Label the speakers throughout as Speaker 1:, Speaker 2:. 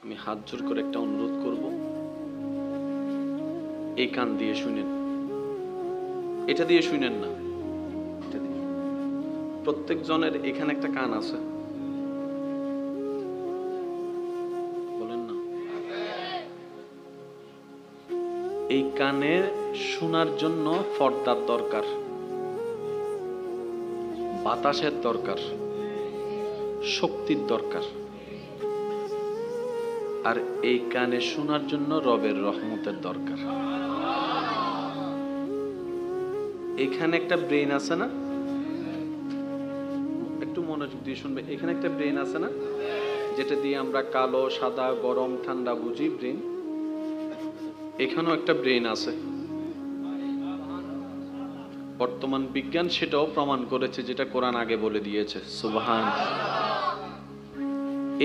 Speaker 1: আমি হাত জোর করে একটা অনুরোধ করব, এই কান দিয়ে শুনেন, এটা দিয়ে শুনেন না, প্রত্যেক জনের এখানে একটা কান আছে, বলেন না? এই কানে শোনার জন্য পর্দার দরকার, বাতাসের দরকার, শক্তির দরকার। আর এই কানে শোনার জন্য রবের রহমতের দরকার। এখানে একটা ব্রেন আছে না, একটু মনোযোগ দিয়ে শুনবে। এখানে একটা ব্রেন আছে না, যেটা দিয়ে আমরা কালো, সাদা, গরম, ঠান্ডা বুঝি, ব্রেন। এখানেও একটা ব্রেন আছে। বর্তমান বিজ্ঞান সেটাও প্রমাণ করেছে, যেটা কোরআন আগে বলে দিয়েছে। সুবহান।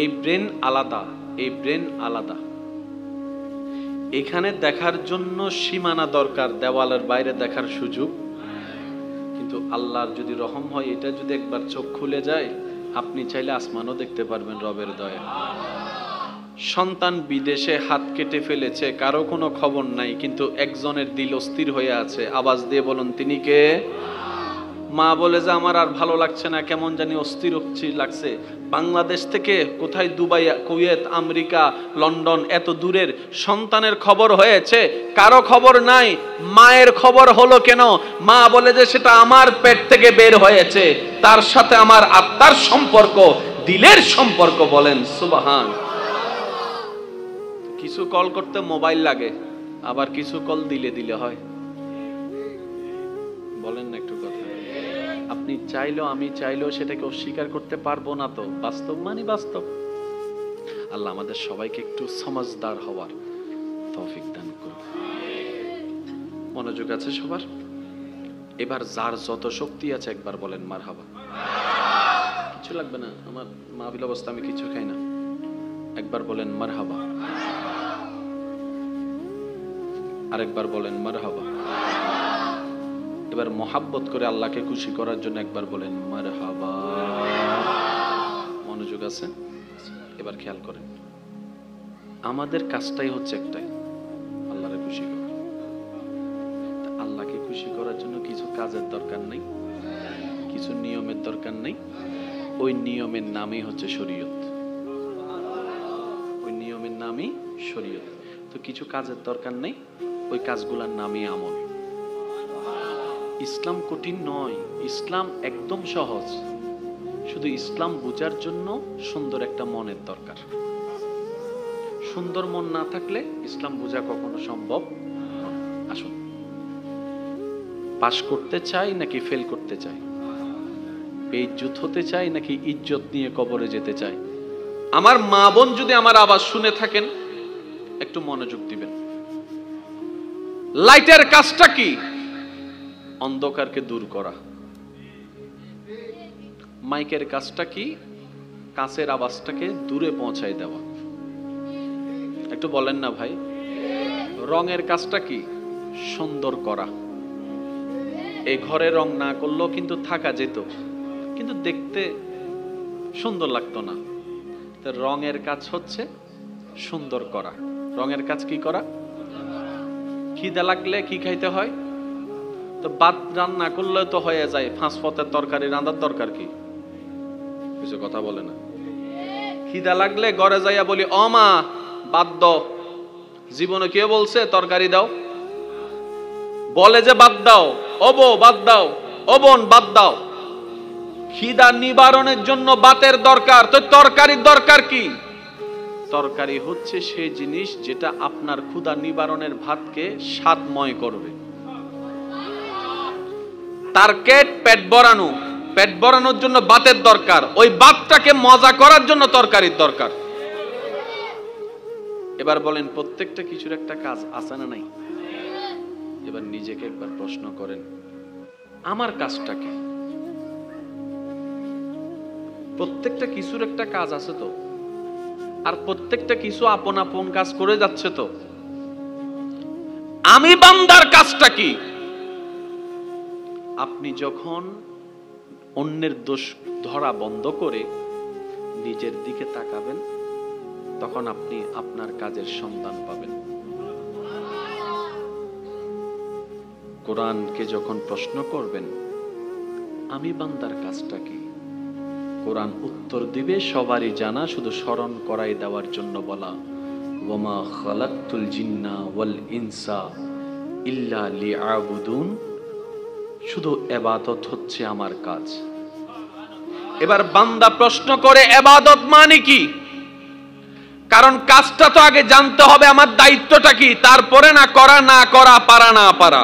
Speaker 1: এই ব্রেন আলাদা, এই ব্রেন আলাদা। এখানে দেখার জন্য সীমানা দরকার, দেওয়ালের বাইরে দেখার সুযোগ। কিন্তু আল্লাহর যদি রহম হয়, এটা যদি একবার চোখ খুলে যায়, আপনি চাইলে আসমানও দেখতে পারবেন রবের দয়া। সন্তান বিদেশে হাত কেটে ফেলেছে, কারো কোনো খবর নাই, কিন্তু একজনের দিল অস্থির হয়ে আছে। আওয়াজ দিয়ে বলুন, তিনি কে? মা বলে যে আমার আর ভালো লাগছে না, কেমন জানি অস্থির লাগছে। বাংলাদেশ থেকে কোথায়, দুবাই, কুয়েত, আমেরিকা, লন্ডন, এত দূরের সন্তানের খবর হয়েছে, কারো খবর নাই। মায়ের খবর হলো কেন? মা বলে যে সেটা আমার পেট থেকে বের হয়েছে, তার সাথে আমার আত্মার সম্পর্ক, দিলের সম্পর্ক। বলেন সুবহান। কিছু কল করতে মোবাইল লাগে, আবার কিছু কল দিলে দিলে হয়। বলেন না একটু কথা। আপনি চাইলেও, আমি চাইলেও সেটাকে অস্বীকার করতে পারবো না। তো বাস্তব মানে বাস্তব। আল্লাহ আমাদের সবাইকে একটু সমঝদার হওয়ার তৌফিক দান করুন। মনোযোগ আছে সবার? এবার যার যত শক্তি আছে একবার বলেন মারহাবা। কিছু লাগবে না, আমার মাহফিল অবস্থা, আমি কিছু খাই না। একবার বলেন মারহাবা। আরেকবার বলেন মারহাবা। এবার মহাব্বত করে আল্লাহকে খুশি করার জন্য একবার বলেন মারহাবা। মনোযোগ আছে? এবার খেয়াল করেন, আমাদের কাজটাই হচ্ছে একটাই, আল্লাহকে খুশি করা। আল্লাহকে খুশি করার জন্য কিছু কাজের দরকার নেই, কিছু নিয়মের দরকার নেই। ওই নিয়মের নামই হচ্ছে শরীয়ত। ওই নিয়মের নামই শরীয়ত। তো কিছু কাজের দরকার নেই, ওই কাজগুলোর নামই আমল। ইসলাম কঠিন নয়, ইসলাম একদম সহজ। শুধু ইসলাম বোঝার জন্য সুন্দর একটা মনের দরকার। সুন্দর মন না থাকলে ইসলাম বোঝা কখনো সম্ভব নয়। আসুন, পাশ করতে চাই নাকি ফেল করতে চাই? বেইজ্জত হতে চাই নাকি ইজ্জত নিয়ে কবরে যেতে চাই? আমার মা বোন যদি আমার আওয়াজ শুনে থাকেন, একটু মনোযোগ দিবেন। লাইটের কাজটা কি? অন্ধকারকে দূর করা। মাইকের কাজটা কি? কাছের আওয়াজটাকে দূরে পৌঁছায় দেওয়া। একটু বলেন না ভাই। রঙের কাজটা কি? সুন্দর করা। এই ঘরে রং না করলেও কিন্তু থাকা যেত, কিন্তু দেখতে সুন্দর লাগতো না। তো রঙের কাজ হচ্ছে সুন্দর করা। রঙের কাজ কি করা? খিদে লাগলে কি খাইতে হয়? তো ভাত রান্না করলে তো হয়ে যায়, 5 পদের তরকারি রান্নার দরকার কি? কিছু কথা বলে না। খিদা লাগলে ঘরে যাইয়া বলি, ও মা ভাত দাও। জীবনে কে বলছে তরকারি দাও? বলে যে ভাত দাও। ও বউ ভাত দাও, ও বোন ভাত দাও। খিদা নিবারণের জন্য ভাতের দরকার, তো তরকারির দরকার কি? তরকারি হচ্ছে সেই জিনিস যেটা আপনার ক্ষুধা নিবারণের ভাতকে স্বাদময় করবে। টার্গেট পেট ভরানো, পেট ভরানোর জন্য ভাতের দরকার। ওই ভাতটাকে মজা করার জন্য তরকারির দরকার। এবার বলেন, প্রত্যেকটা কিছুর একটা কাজ আছে না নাই? এবার নিজেকে একবার প্রশ্ন করেন, আমার কাজটা কি? প্রত্যেকটা কিছুর একটা কাজ আছে তো, আর প্রত্যেকটা কিছু আপন আপন কাজ করে যাচ্ছে তো। আমি বান্দার কাজটা কি? আপনি যখন অন্যের দোষ ধরা বন্ধ করে নিজের দিকে তাকাবেন, তখন আপনি আপনার কাজের সন্ধান পাবেন। কোরআনকে যখন প্রশ্ন করবেন, আমি বান্দার কাজটা কি, কোরআন উত্তর দিবে সবারই জানা, শুধু স্মরণ করাই দেওয়ার জন্য বলা, ওয়ামা খালাকতুল জিন্না ওয়াল ইনসা ইল্লা লিয়াবুদুন, শুধু ইবাদত হচ্ছে আমার কাজ। এবার বান্দা প্রশ্ন করে, ইবাদত মানে কি? কারণ কাজটা তো আগে জানতে হবে আমার দায়িত্বটা কি, তারপরে না করা, না করা, পারা না পারা।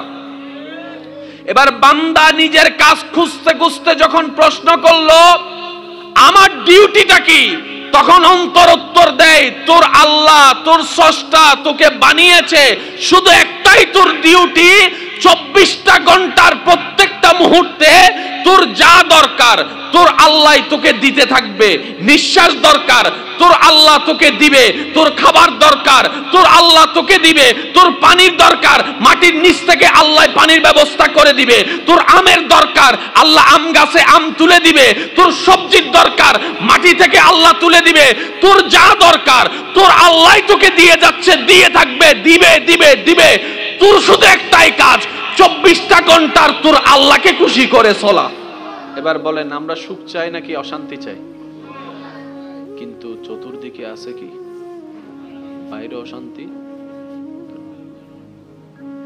Speaker 1: এবার বান্দা নিজের কাজ খুঁজতে খুঁজতে যখন প্রশ্ন করলো আমার ডিউটিটা কি, তখন অন্তর উত্তর দেয়, তোর আল্লাহ, তোর স্রষ্টা তোকে বানিয়েছে, শুধু একটাই তোর ডিউটি, 24টা ঘন্টার প্রত্যেকটা মুহূর্তে তোর যা দরকার তোর আল্লাহ তোকে দিতে থাকবে। নিঃশ্বাস দরকার, তোর আল্লাহ তোকে দিবে। তোর খাবার দরকার, তোর আল্লাহ তোকে দিবে। তোর পানির দরকার, মাটির নিচ থেকে আল্লাহ পানির ব্যবস্থা করে দিবে। তোর আমের দরকার, আল্লাহ আম গাছে আম তুলে দিবে। তোর সবজির দরকার, মাটি থেকে আল্লাহ তুলে দিবে। তোর যা দরকার তোর আল্লাহ তোকে দিয়ে যাচ্ছে, দিয়ে থাকবে, দিবে দিবে দিবে। তোর শুধু একটাই কাজ, 24টা ঘন্টার তোর আল্লাহকে খুশি করে চলা। এবার বলেন, আমরা সুখ চাই নাকি অশান্তি চাই? কিন্তু চতুর্দিকে আছে কি? বাইরে অশান্তি।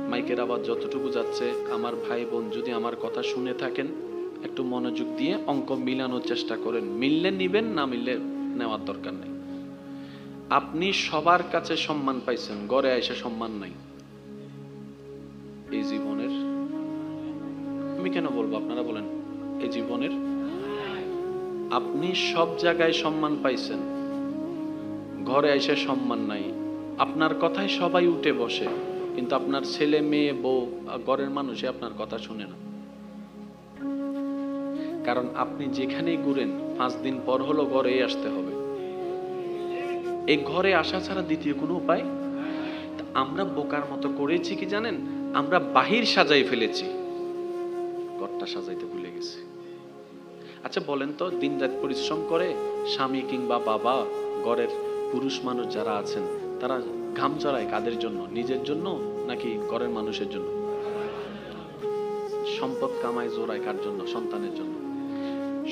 Speaker 1: মাইকের আওয়াজ যতটুকু যাচ্ছে, আমার ভাই বোন যদি আমার কথা শুনে থাকেন, একটু মনোযোগ দিয়ে অঙ্ক মিলানোর চেষ্টা করেন। মিললে নিবেন, না মিললে নেওয়ার দরকার নেই। আপনি সবার কাছে সম্মান পাইছেন, ঘরে এসে সম্মান নাই এই জীবনের। আমি কেন বলবো, আপনারা বলেন, এই জীবনের আপনি সব জায়গায় সম্মান পাইছেন, ঘরে এসে সম্মান নাই। আপনার কথায় সবাই উঠে বসে, কিন্তু আপনার ছেলে মেয়ে বউ ঘরের মানুষে আপনার কথা শুনে না। কারণ আপনি যেখানেই ঘুরেন 5 দিন পর হলো ঘরে আসতে হবে। এই ঘরে আসা ছাড়া দ্বিতীয় কোনো উপায়। আমরা বোকার মতো করেছি কি জানেন, আমরা বাহির সাজাই ফেলেছি, ঘরটা সাজাইতে ভুলে গেছি। আচ্ছা বলেন তো, দিনরাত পরিশ্রম করে স্বামী কিংবা বাবা, ঘরের পুরুষ মানুষ যারা আছেন, তারা ঘাম ঝরায় কাদের জন্য? নিজের জন্য নাকি ঘরের মানুষের জন্য? সম্পদ কামায় জোড়ায় কার জন্য? সন্তানের জন্য।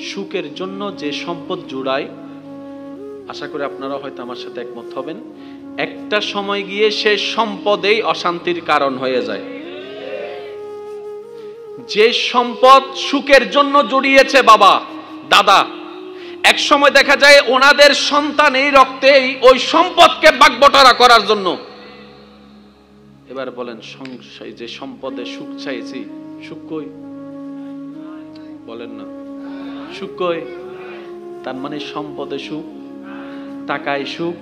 Speaker 1: সুখের জন্য যে সম্পদ জোড়ায়, আশা করি আপনারা হয়তো আমার সাথে একমত হবেন, একটা সময় গিয়ে সে সম্পদেই অশান্তির কারণ হয়ে যায়। যে সম্পদ সুখের জন্য জড়িয়েছে বাবা দাদা, এক সময় দেখা যায় ওনাদের সন্তান এই রক্তেই ওই সম্পদকে ভাগবটোয়ারা করার জন্য। এবার বলেন, সংশয় যে সম্পদে সুখ চাইছি, সুখ কই? বলেন না, সুখ কই? তার মানে সম্পদে সুখ, টাকায় সুখ,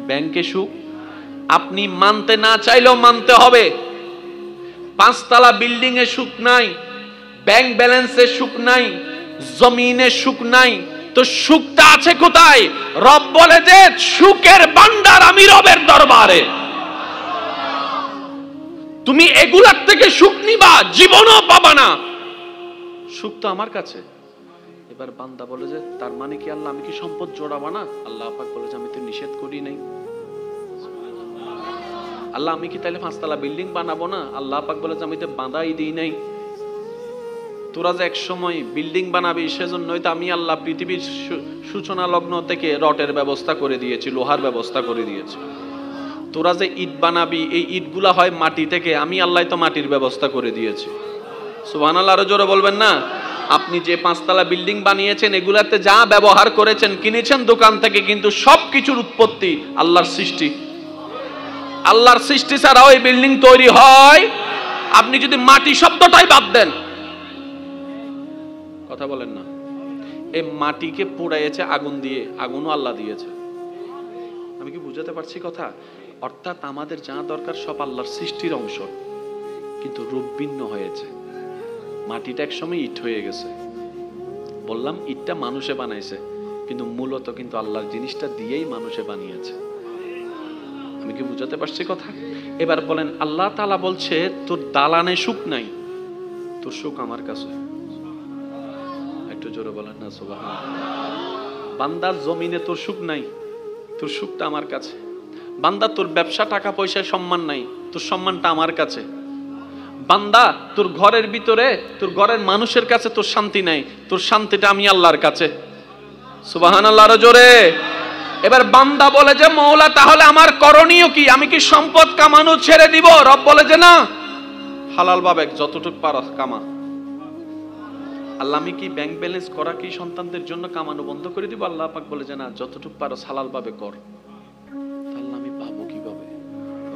Speaker 1: ব্যাংকে সুখ। আপনি মানতে না চাইলেও মানতে হবে। 5 তলা বিল্ডিং এ সুখ নাই, ব্যাংক ব্যালেন্সে সুখ নাই, জমিনে সুখ নাই, তো সুখটা আছে কোথায়? রব বলে যে সুখের ভান্ডার আমি রবের দরবারে। তুমি এগুলার থেকে সুখ নিবা, জীবনও পাবা না, সুখ তো আমার কাছে। এবার বান্দা বলে যে তার মানে কি আল্লাহ আমি কি সম্পদ জোড়াবো না? আল্লাহ পাক বলে যে আমি তো নিষেধ করি নাই। আল্লাহ আমি কি তাহলে 5 তলা বিল্ডিং বানাবো না? আল্লাহ পাক বলে যে আমি তো বাঁধাই দিই নাই। তোরা যে এক সময় বিল্ডিং বানাবি, সেজন্যই তো আমি আল্লাহ পৃথিবীর সূচনা লগ্ন থেকে রটের ব্যবস্থা করে দিয়েছি, লোহার ব্যবস্থা করে দিয়েছি। তোরা যে ইট বানাবি, এই ইটগুলা হয় মাটি থেকে, আমি আল্লাহ তো মাটির ব্যবস্থা করে দিয়েছি। সুবহানাল্লাহ, আরো জোরে বলবেন না? আপনি যে 5 তলা বিল্ডিং বানিয়েছেন, এগুলাতে যা ব্যবহার করেছেন, কিনেছেন দোকান থেকে, কিন্তু সবকিছুর উৎপত্তি আল্লাহর সৃষ্টি। আল্লাহর সৃষ্টি ছাড়া ওই বিল্ডিং তৈরি হয়? আপনি যদি মাটি শব্দটাই বাদ দেন, কথা বলেন না, এই মাটিকে পোড়াইছে আগুন দিয়ে, আগুনও আল্লাহ দিয়েছে। আমি কি বুঝাতে পারছি কথা? অর্থাৎ আমাদের যা দরকার সব আল্লাহর সৃষ্টির অংশ, কিন্তু রূপ ভিন্ন হয়েছে। মাটিটা একসময় ইট হয়ে গেছে, বললাম ইটটা মানুষে বানাইছে, কিন্তু মূলত কিন্তু আল্লাহর জিনিসটা দিয়েই মানুষে বানিয়েছে। আমি কি বুঝাতে পারছি কথা? এবার বলেন, আল্লাহ তাআলা বলছে তোর দালানে সুখ নাই, তোর সুখ আমার কাছে। একটু জোরে বলেন না সুবহানাল্লাহ। বান্দার জমিনে তোর সুখ নাই, তোর সুখটা আমার কাছে। বান্দা তোর ব্যবসা টাকা পয়সায় সম্মান নাই, তোর সম্মানটা আমার কাছে। বান্দা তোর ঘরের ভিতরে, তোর ঘরের মানুষের কাছে তোর শান্তি নাই, তোর শান্তিটা আমি আল্লাহর কাছে। সুবহানাল্লাহ, আরো জোরে। এবার বান্দা বলে যে মওলা তাহলে আমার করণীয় কি? আমি কি সম্পদ কামানো ছেড়ে দিব? রব বলে যে না, হালাল ভাবে যতটুকু পারো কামা। আল্লাহ আমি কি ব্যাংক ব্যালেন্স করা কি সন্তানদের জন্য কামানো বন্ধ করে দিব? আল্লাহ পাক বলে যে না, যতটুকু পারো হালাল ভাবে কর। তাহলে আমি পাবো কিভাবে?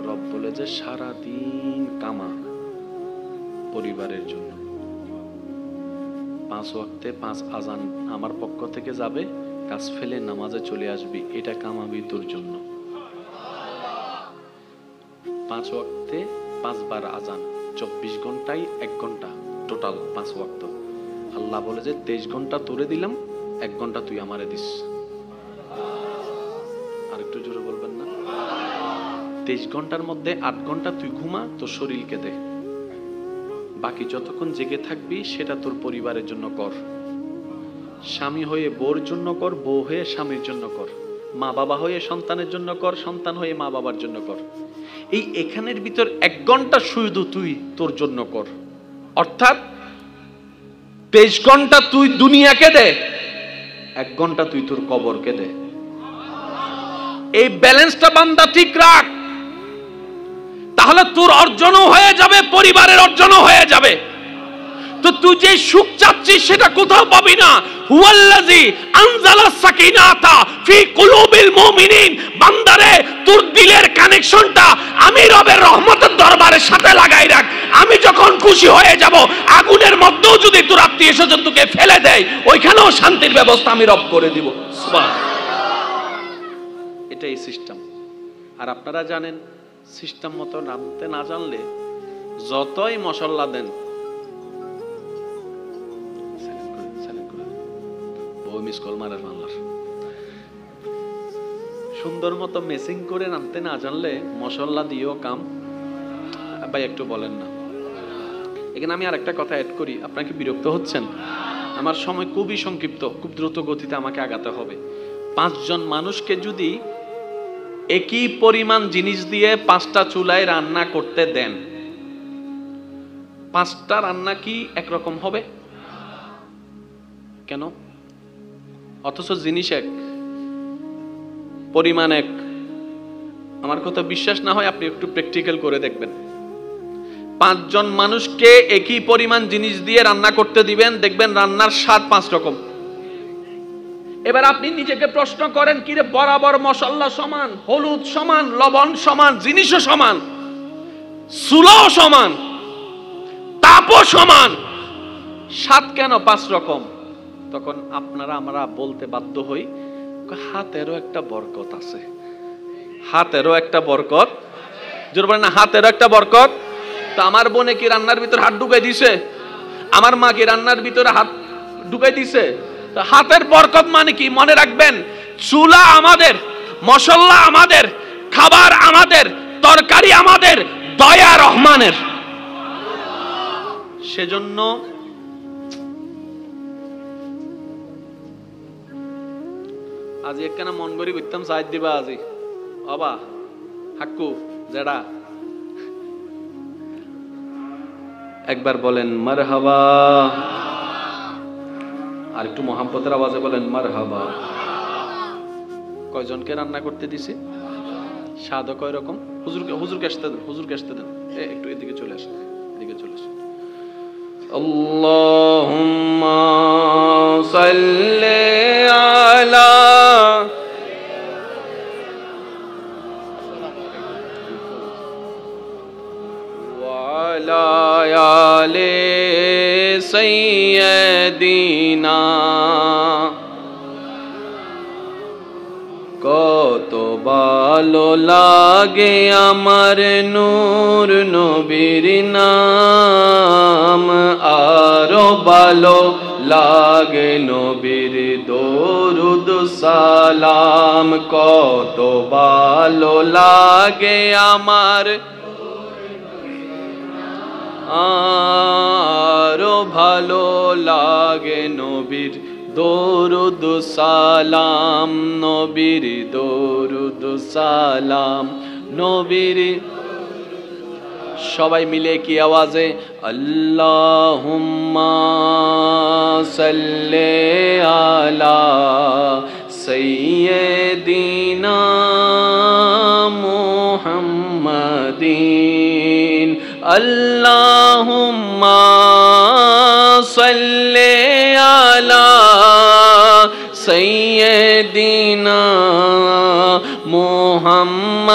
Speaker 1: রব বলে যে সারা দিন কামা পরিবারের জন্য, 5 ওয়াক্তে 5 আজান আমার পক্ষ থেকে যাবে, কাজ ফেলে নামাজে চলে আসবি, এটা কামাবি তোর জন্য। 5 ওয়াক্তে 5 বার আজান, 24 ঘন্টায় 1 ঘন্টা, টোটাল 5 ওয়াক্ত। আল্লাহ বলে যে 23 ঘন্টা তোরে দিলাম, 1 ঘন্টা তুই আমারে দিস। আর একটু জোরে বলবেন না? 23 ঘন্টার মধ্যে 8 ঘন্টা তুই ঘুমা, তোর শরীরকে দে। বাকি যতক্ষণ জেগে থাকবি সেটা তোর পরিবারের জন্য কর। স্বামী হয়ে বউর জন্য কর, বউ হয়ে স্বামীর জন্য কর, মা বাবা হয়ে সন্তানের জন্য কর, সন্তান হয়ে মা বাবার জন্য কর। এই এখানের ভিতর 1 ঘন্টা শুধু তুই তোর জন্য কর। অর্থাৎ 23 ঘন্টা তুই দুনিয়াকে দে, 1 ঘন্টা তুই তোর কবরকে দে। এই ব্যালেন্সটা বান্দা ঠিক রাখ, তাহলে তোর অর্জনও হয়ে যাবে, পরিবারের অর্জনও হয়ে যাবে। তো তুই যে সুখ চাচ্ছিস সেটা কোথাও পাবি না। হুয়াল্লাযী আনজালাস সাকিনাতা ফি কুলুবিল মুমিনিন। বান্দারে তোর দিলের কানেকশনটা আমি রবের রহমতের দরবারের সাথে লাগাই রাখ। আমি যখন খুশি হয়ে যাব, আগুনের মধ্যেও যদি তোর আত্মীয়-স্বজন তোকে ফেলে দেয়, ওইখানেও শান্তির ব্যবস্থা আমি রব করে দিব। সুবহানাল্লাহ, এটাই সিস্টেম। আর আপনারা জানেন সিস্টেম মতো নামতে না জানলে যতই মশলা দেন, সুন্দর মতো মেসিং করে নামতে না জানলে মশলা দিয়েও কাম। ভাই একটু বলেন না। এখানে আমি আর একটা কথা অ্যাড করি, আপনাকে বিরক্ত হচ্ছেন? আমার সময় খুবই সংক্ষিপ্ত, খুব দ্রুত গতিতে আমাকে আগাতে হবে। 5 জন মানুষকে যদি একই পরিমাণ জিনিস দিয়ে 5টা চুলায় রান্না করতে দেন, 5টা রান্না কি একরকম হবে? কেন? অথচ জিনিস এক, পরিমাণ এক। আমার কথা বিশ্বাস না হয় আপনি একটু প্র্যাকটিক্যাল করে দেখবেন। 5 জন মানুষকে একই পরিমাণ জিনিস দিয়ে রান্না করতে দিবেন, দেখবেন রান্নার স্বাদ 5 রকম। এবার আপনি নিজেকে প্রশ্ন করেন, কিরে বরাবর মশলা সমান, হলুদ সমান, লবণ সমান, জিনিসও সমান, চুলাও সমান, তাপও সমান, স্বাদ কেন 5 রকম? তখন আমরা বলতে বাধ্য হই, হাতেরও একটা বরকত আছে। হাতেরও একটা বরকত, জোর বলেন না, হাতেরও একটা বরকত। তো আমার বোনে কি রান্নার ভিতরে হাত ঢুকাই দিছে? আমার মা কি রান্নার ভিতরে হাত ঢুকাই দিছে? হাতের বরকত মানে কি? মনে রাখবেন, চুলা আমাদের, মশলা আমাদের, খাবার আমাদের, তরকারি আমাদের, দয়া রহমানের। সেজন্য আজি একখানা মন করি করতাম সাইড দিবা আজি অবা হাক্কু জেডা একবার বলেন মারহাবা, আর একটু মোহাম্মতের আওয়াজে বলেন মারহাবা। কয়জনকে রান্না করতে দিছি? স্বাদও কয় রকম? হুজুরকে আসতে দেন, হুজুরকে আসতে দেন, একটু এদিকে চলে আসেন, এদিকে চলে আসেন। আল্লাহুম্মা সাল্লি আলা ওয়া আলা আলি সাইয়্যিদিনা। কত ভালো লাগে আমার নূর নবীর নাম, আরো ভালো লাগে নবীর দরুদ সালাম। কত ভালো লাগে আমার, আরো ভালো লাগে নবীর দরুদ সালাম নবীর দরুদ সালাম নবীর। সবাই মিলে কি আওয়াজে আল্লাহুম্মা সাল্লি আলা সাইয়্যিদিনা মুহাম্মাদিন আল্লাহুম্মা সাল্লি আলা সাইয়্যিদিনা মুহাম্মাদিন।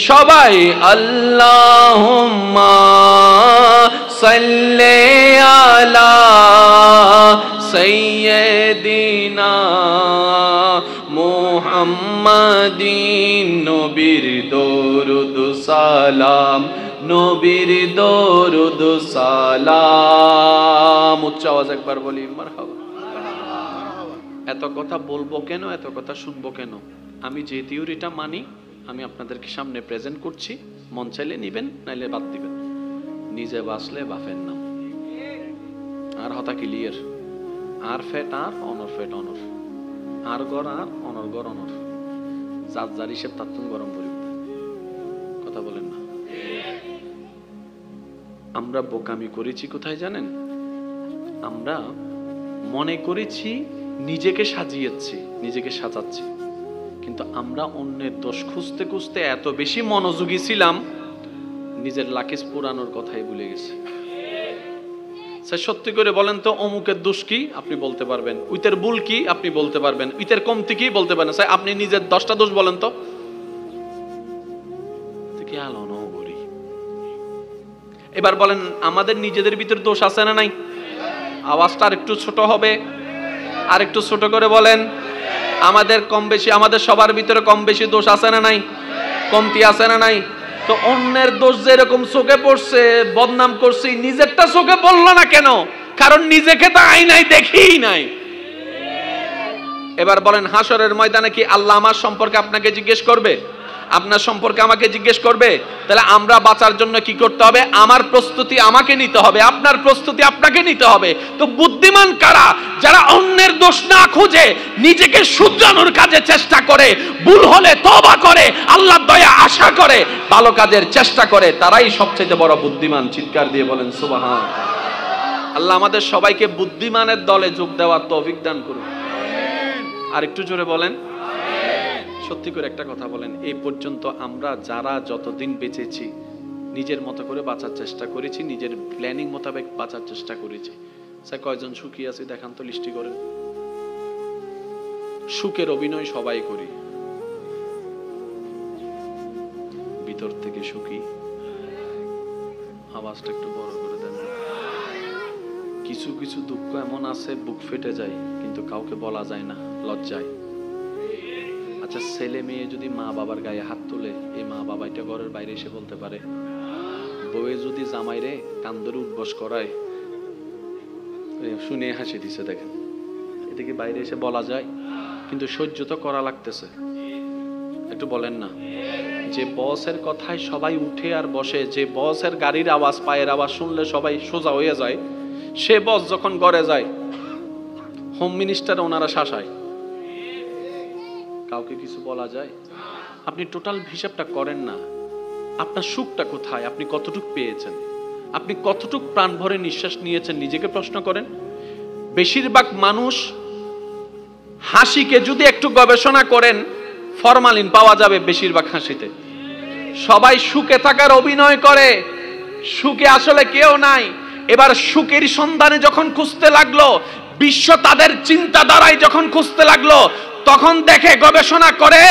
Speaker 1: সবাই আল্লাহুম্মা সাল্লি আলা সাইয়্যিদিনা মুহাম্মাদিন। নবীর দরুদ সালাম নবীর দরুদ সালাম। উচ্চ আওয়াজ একবার বলি মারহাবা। এত কথা বলবো কেন, এত কথা শুনবো কেন? আমি যে থিওরিটা মানি আমি আপনাদেরকে সামনে প্রেজেন্ট করছি। মন চাইলে নিবেন, নাইলে বাদ দিবেন। নিজে বাঁচলে বাফের নাম। আর হতা ক্লিয়ার। আর ফেট আর অনর ফেট অনর। আর গড় আর অনর গড় অনর। যার যার হিসেব তার তুমি গরম করি। কথা বলেন না? আমরা বোকামি করেছি কোথায় জানেন? আমরা মনে করেছি নিজেকে সাজিয়েছি, নিজেকে সাজাচ্ছি, কিন্তু আমরা অন্যের দোষ খুঁজতে খুঁজতে এত বেশি মনোযোগী ছিলাম নিজের লাকেজ পুরানোর কথাই ভুলে গেছি। স্যার সত্যি করে বলেন তো, অমুকের দোষ কি আপনি বলতে পারবেন, উইতের ভুল কি আপনি বলতে পারবেন, উইতের কমতি কি বলতে পারেন। স্যার আপনি নিজের 10টা দোষ বলেন তো। এবার বলেন আমাদের নিজেদের ভিতর দোষ আছে না নাই? আওয়াজটা আরেকটু ছোট হবে, আরেকটু ছোট করে বলেন। আমাদের কম বেশি, আমাদের সবার ভিতরে কম বেশি দোষ আছে না নাই? কমতি আছে না নাই? তো অন্যের দোষ যেরকম চোখে পড়ছে, বদনাম করছি, নিজেরটা চোখে পড়লো না কেন? কারণ নিজেকে তো আয়নায় দেখিই নাই। এবার বলেন হাসরের ময়দানে কি আল্লাহ আমার সম্পর্কে আপনাকে জিজ্ঞেস করবে? আপনার সম্পর্কে আমাকে জিজ্ঞেস করবে? তাহলে আমরা বাঁচার জন্য কি করতে হবে? আমার প্রস্তুতি আমাকে নিতে হবে, আপনার প্রস্তুতি আপনাকে নিতে হবে। তো বুদ্ধিমান কারা? যারা অন্যের দোষ না খুঁজে নিজেকে শুধরানোর কাজে চেষ্টা করে, ভুল হলে তওবা করে, আল্লাহর দয়া আশা করে, ভালো কাজের চেষ্টা করে, তারাই সবচেয়ে বড় বুদ্ধিমান। চিৎকার দিয়ে বলেন সুবহান। আল্লাহ আমাদের সবাইকে বুদ্ধিমানের দলে যোগ দেওয়ার তৌফিক দান করুন। আর একটু জোরে বলেন। সত্যি করে একটা কথা বলেন, এই পর্যন্ত আমরা যারা যতদিন বেঁচেছি নিজের মতো করে বাঁচার চেষ্টা করেছি, নিজের প্ল্যানিং মোতাবেক বাঁচার চেষ্টা করেছি। স্যার কয়জন সুখী আছে দেখান তো, লিস্টি করেন। সুখের অভিনয় সবাই করি, ভিতর থেকে সুখী। আওয়াজটা একটু বড় করে দেন। কিছু কিছু দুঃখ এমন আছে বুক ফেটে যায়, কিন্তু কাউকে বলা যায় না, লজ্জায়। আচ্ছা ছেলে মেয়ে যদি মা বাবার গায়ে হাত তোলে, এই মা বাবা এটা ঘরের বাইরে এসে বলতে পারে? বউয়ে যদি জামাইরে কান্দরে উঠবস করায়, শুনে হাসি দিছে দেখেন, এদিকে বাইরে এসে বলা যায়? কিন্তু সহ্য তো করা লাগতেছে। একটু বলেন না? যে বসের কথায় সবাই উঠে আর বসে, যে বসের গাড়ির আওয়াজ পায়ের আওয়াজ শুনলে সবাই সোজা হয়ে যায়, সে বস যখন ঘরে যায় হোম মিনিস্টার ওনারা শাসায়। কাউকে কিছু বলা যায়? আপনি টোটাল হিসাবটা করেন না। আপনার সুখটা কোথায়? আপনি কতটুক পেয়েছেন? আপনি কতটুক প্রাণ ভরে নিঃশ্বাস নিয়েছেন? নিজেকে প্রশ্ন করেন। বেশিরভাগ মানুষ হাসিকে যদি একটু গবেষণা করেন, ফরমালিন পাওয়া যাবে বেশিরভাগ হাসিতে। সবাই সুখে থাকার অভিনয় করে, সুখে আসলে কেউ নাই। এবার সুখের সন্ধানে যখন খুঁজতে লাগলো, বিশ্ব তাদের চিন্তাধারায় যখন খুঁজতে লাগলো, তখন দেখে, গবেষণা করে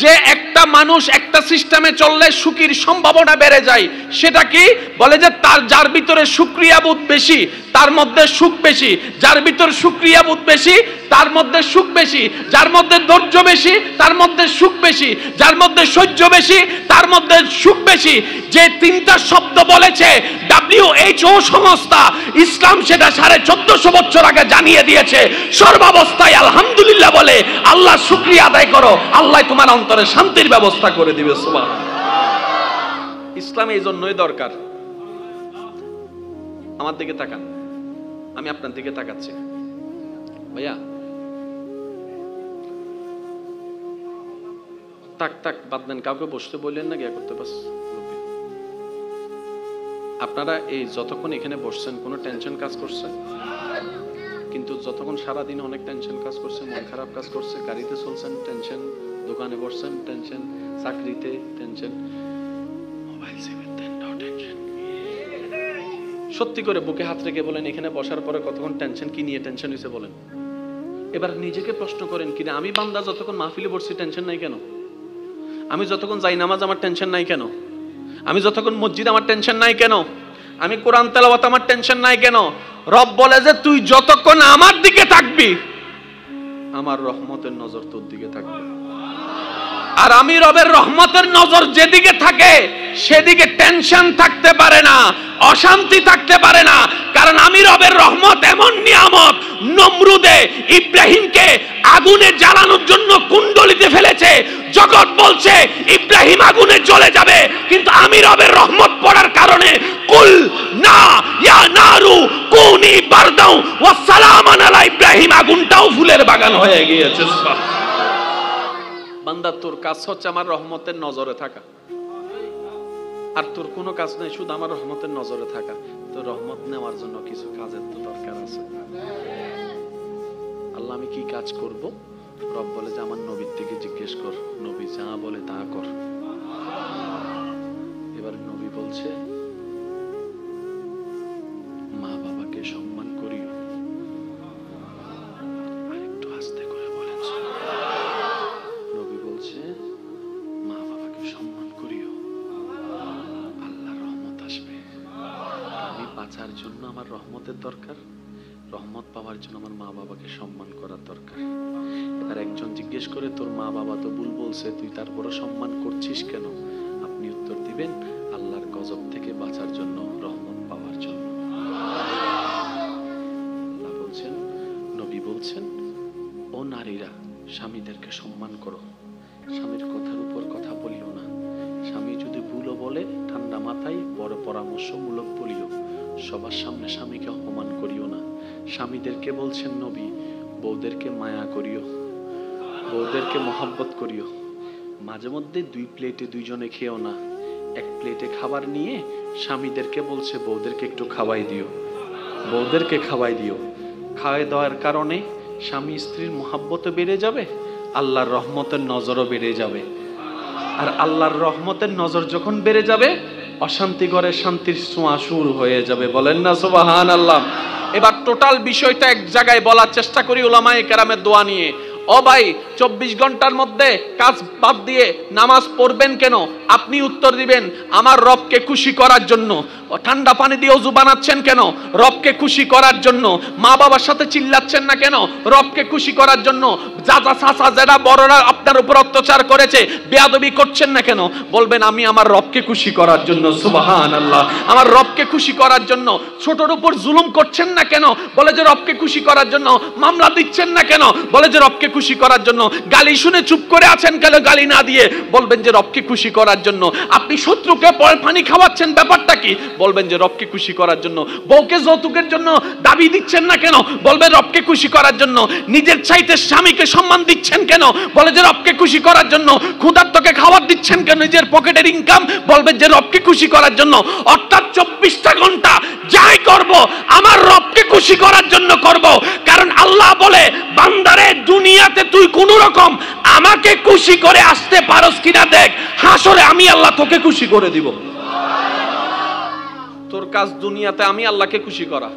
Speaker 1: যে একটা মানুষ একটা সিস্টেমে চললে সুখীর সম্ভাবনা বেড়ে যায়। সেটা কি? বলে যে তার যার ভিতরে শুকরিয়াবোধ বেশি তার মধ্যে সুখ বেশি, যার ভিতরে শুকরিয়াবোধ বেশি তার মধ্যে সুখ বেশি, যার মধ্যে ধৈর্য বেশি তার মধ্যে সুখ বেশি, যার মধ্যে সহ্য বেশি তার মধ্যে সুখ বেশি। যে তিনটা শব্দ বলেছে WHO সংস্থা, ইসলাম সেটা 1450 বছর আগে জানিয়ে দিয়েছে। সর্বাবস্থায় আলহামদুলিল্লাহ বলে আল্লাহ শুকরিয়া আদায় করো, আল্লাহ তোমার অন্তরে শান্তির ব্যবস্থা করে দিবে। সুবহানাল্লাহ। ইসলাম এই জন্যই দরকার। আমার দিকে তাকান, আমি আপনার দিকে তাকাচ্ছি। ভাইয়া তাক তাক বাদ দেন, কাউকে বসতে বললেন না, গিয়া করতে বাস। আপনারা এই যতক্ষণ এখানে বসছেন কোনো টেনশন কাজ করছে? কিন্তু যতক্ষণ সারাদিন অনেক টেনশন কাজ করছে, মন খারাপ কাজ করছে, গাড়িতে চলছেন টেনশন, দোকানে বসছেন টেনশন, চাকরিতে টেনশন, মোবাইল সেভেন টেনশন। সত্যি করে বুকে হাত রেখে বলেন এখানে বসার পরে কতক্ষণ টেনশন, কি নিয়ে টেনশন হয়েছে বলেন? এবার নিজেকে প্রশ্ন করেন কিনা আমি বান্দা যতক্ষণ মাহফিলে বসছি টেনশন নাই কেন? আমি যতক্ষণ যাই নামাজ আমার টেনশন নাই কেন? আমি যতক্ষণ মসজিদ আমার টেনশন নাই কেন? আমি কোরআন তেলাওয়াত আমার টেনশন নাই কেন? রব বলে যে তুই যতক্ষণ আমার দিকে থাকবি আমার রহমতের নজর তোর দিকে থাকবে। আর আমি রবের রহমতের নজর যেদিকে থাকে সেদিকে টেনশন থাকতে পারে না, অশান্তি থাকতে পারে না। কারণ আমি রবের রহমত এমন নিয়ামত, নমরুদে ইব্রাহিমকে আগুনে জ্বালানোর জন্য কুণ্ডলিতে ফেলেছে, জগৎ বলছে ইব্রাহিম আগুনে জ্বলে যাবে, কিন্তু আমি রবের রহমত পড়ার কারণে কুল না ইয়া নারু কুনি বারদাও ওয়া সালামান আলা ইব্রাহিম, আগুনটাও ফুলের বাগান হয়ে গিয়েছে। বান্দা তোর কাজ হচ্ছে আমার রহমতের নজরে থাকা, আর তোর কোনো কাজ নাই, শুধু আমার রহমতের নজরে থাকা। তো রহমত নেওয়ার জন্য কিছু কাজের তো দরকার আছে। আল্লাহ আমি কি কাজ করব? রব বলে যে আমার নবীর থেকে জিজ্ঞেস কর, নবী যা বলে তা কর। এবার নবী বলছে মা বাবাকে সম্মান করিও। আরেকটু আস্তে করে বলেন। নবী বলছে মা বাবাকে সম্মান করিও, আল্লাহর রহমত আসবে। আমি বাঁচার জন্য আমার রহমতের দরকার, রহমত পাওয়ার জন্য আমার মা বাবাকে সম্মান করার দরকার। এবার একজন জিজ্ঞেস করে তোর মা বাবা তো ভুল বলছে, তুই তারপরে সম্মান করছিস কেন? আপনি উত্তর দিবেন আল্লাহর গজব থেকে বাঁচার জন্য, রহমত পাওয়ার জন্য। আল্লাহ বলছেন, নবী বলছেন ও নারীরা স্বামীদেরকে সম্মান করো, স্বামীর কথার উপর কথা বলিও না। স্বামী যদি ভুলও বলে ঠান্ডা মাথায় বড় পরামর্শমূলক বলিও, সবার সামনে স্বামীকে অপমান করিও না। স্বামীদেরকে বলছেন নবী বউদেরকে মায়া করিও, বউদেরকে মহব্বত করিও। মাঝে মধ্যে দুই প্লেটে দুইজনে খেও না, এক প্লেটে খাবার নিয়ে স্বামীদেরকে বলছে বউদেরকে একটু খাওয়াই দিও, বউদেরকে খাওয়াই দিও। খাওয়াই দেওয়ার কারণে স্বামী স্ত্রীর মহব্বত বেড়ে যাবে, আল্লাহর রহমতের নজরও বেড়ে যাবে। আর আল্লাহর রহমতের নজর যখন বেড়ে যাবে অশান্তি ঘরে শান্তির ছোঁয়া শুরু হয়ে যাবে। বলেন না সুবহানাল্লাহ। এবার টোটাল বিষয়টা এক জায়গায় বলার চেষ্টা করি উলামায়ে কেরামের দোয়া নিয়ে। ও ভাই 24 ঘন্টার মধ্যে কাজ বাদ দিয়ে নামাজ পড়বেন কেন? আপনি উত্তর দিবেন আমার রবকে খুশি করার জন্য। ঠান্ডা পানি দিয়ে ওযু বানাচ্ছেন কেন? রবকে খুশি করার জন্য। মা বাবার সাথে চিল্লাচ্ছেন না কেন? রবকে খুশি করার জন্য। চাচা চাচা যারা বড়রা আপনার উপর অত্যাচার করেছে বেয়াদবি করছেন না কেন? বলবেন আমি আমার রবকে খুশি করার জন্য। সুবহানাল্লাহ। আমার রবকে খুশি করার জন্য। ছোটর উপর জুলুম করছেন না কেন? বলে যে রবকে খুশি করার জন্য। মামলা দিচ্ছেন না কেন? বলে যে রবকে খুশি করার জন্য। গালি শুনে চুপ করে আছেন কেন? গালি না দিয়ে বলবেন যে রবকে খুশি করার জন্য। আপনি শত্রুকে পানি খাওয়াচ্ছেন, ব্যাপারটা কি? বলবেন যে রবকে খুশি করার জন্য। বউকে যৌতুকের জন্য দাবি দিচ্ছেন না কেন? বলবেন রবকে খুশি করার জন্য। নিজের চাইতে স্বামীকে সম্মান দিচ্ছেন কেন? বলে যে রবকে খুশি করার জন্য। ক্ষুধার্তকে খাবার দিচ্ছেন কেন? নিজের পকেটের ইনকাম, বলবেন যে রবকে খুশি করার জন্য। অর্থাৎ 24টা ঘন্টা যাই করব আমার রবকে খুশি করার জন্য করব। কারণ আল্লাহ বলে বান্দারে দুনিয়াতে তুই কোন রকম আমাকে খুশি করে আসতে পারস কিনা দেখ, হাসরে আমি আল্লাহ তোকে খুশি করে দিব। তোর কাজ দুনিয়াতে আমি আল্লাহকে খুশি করা,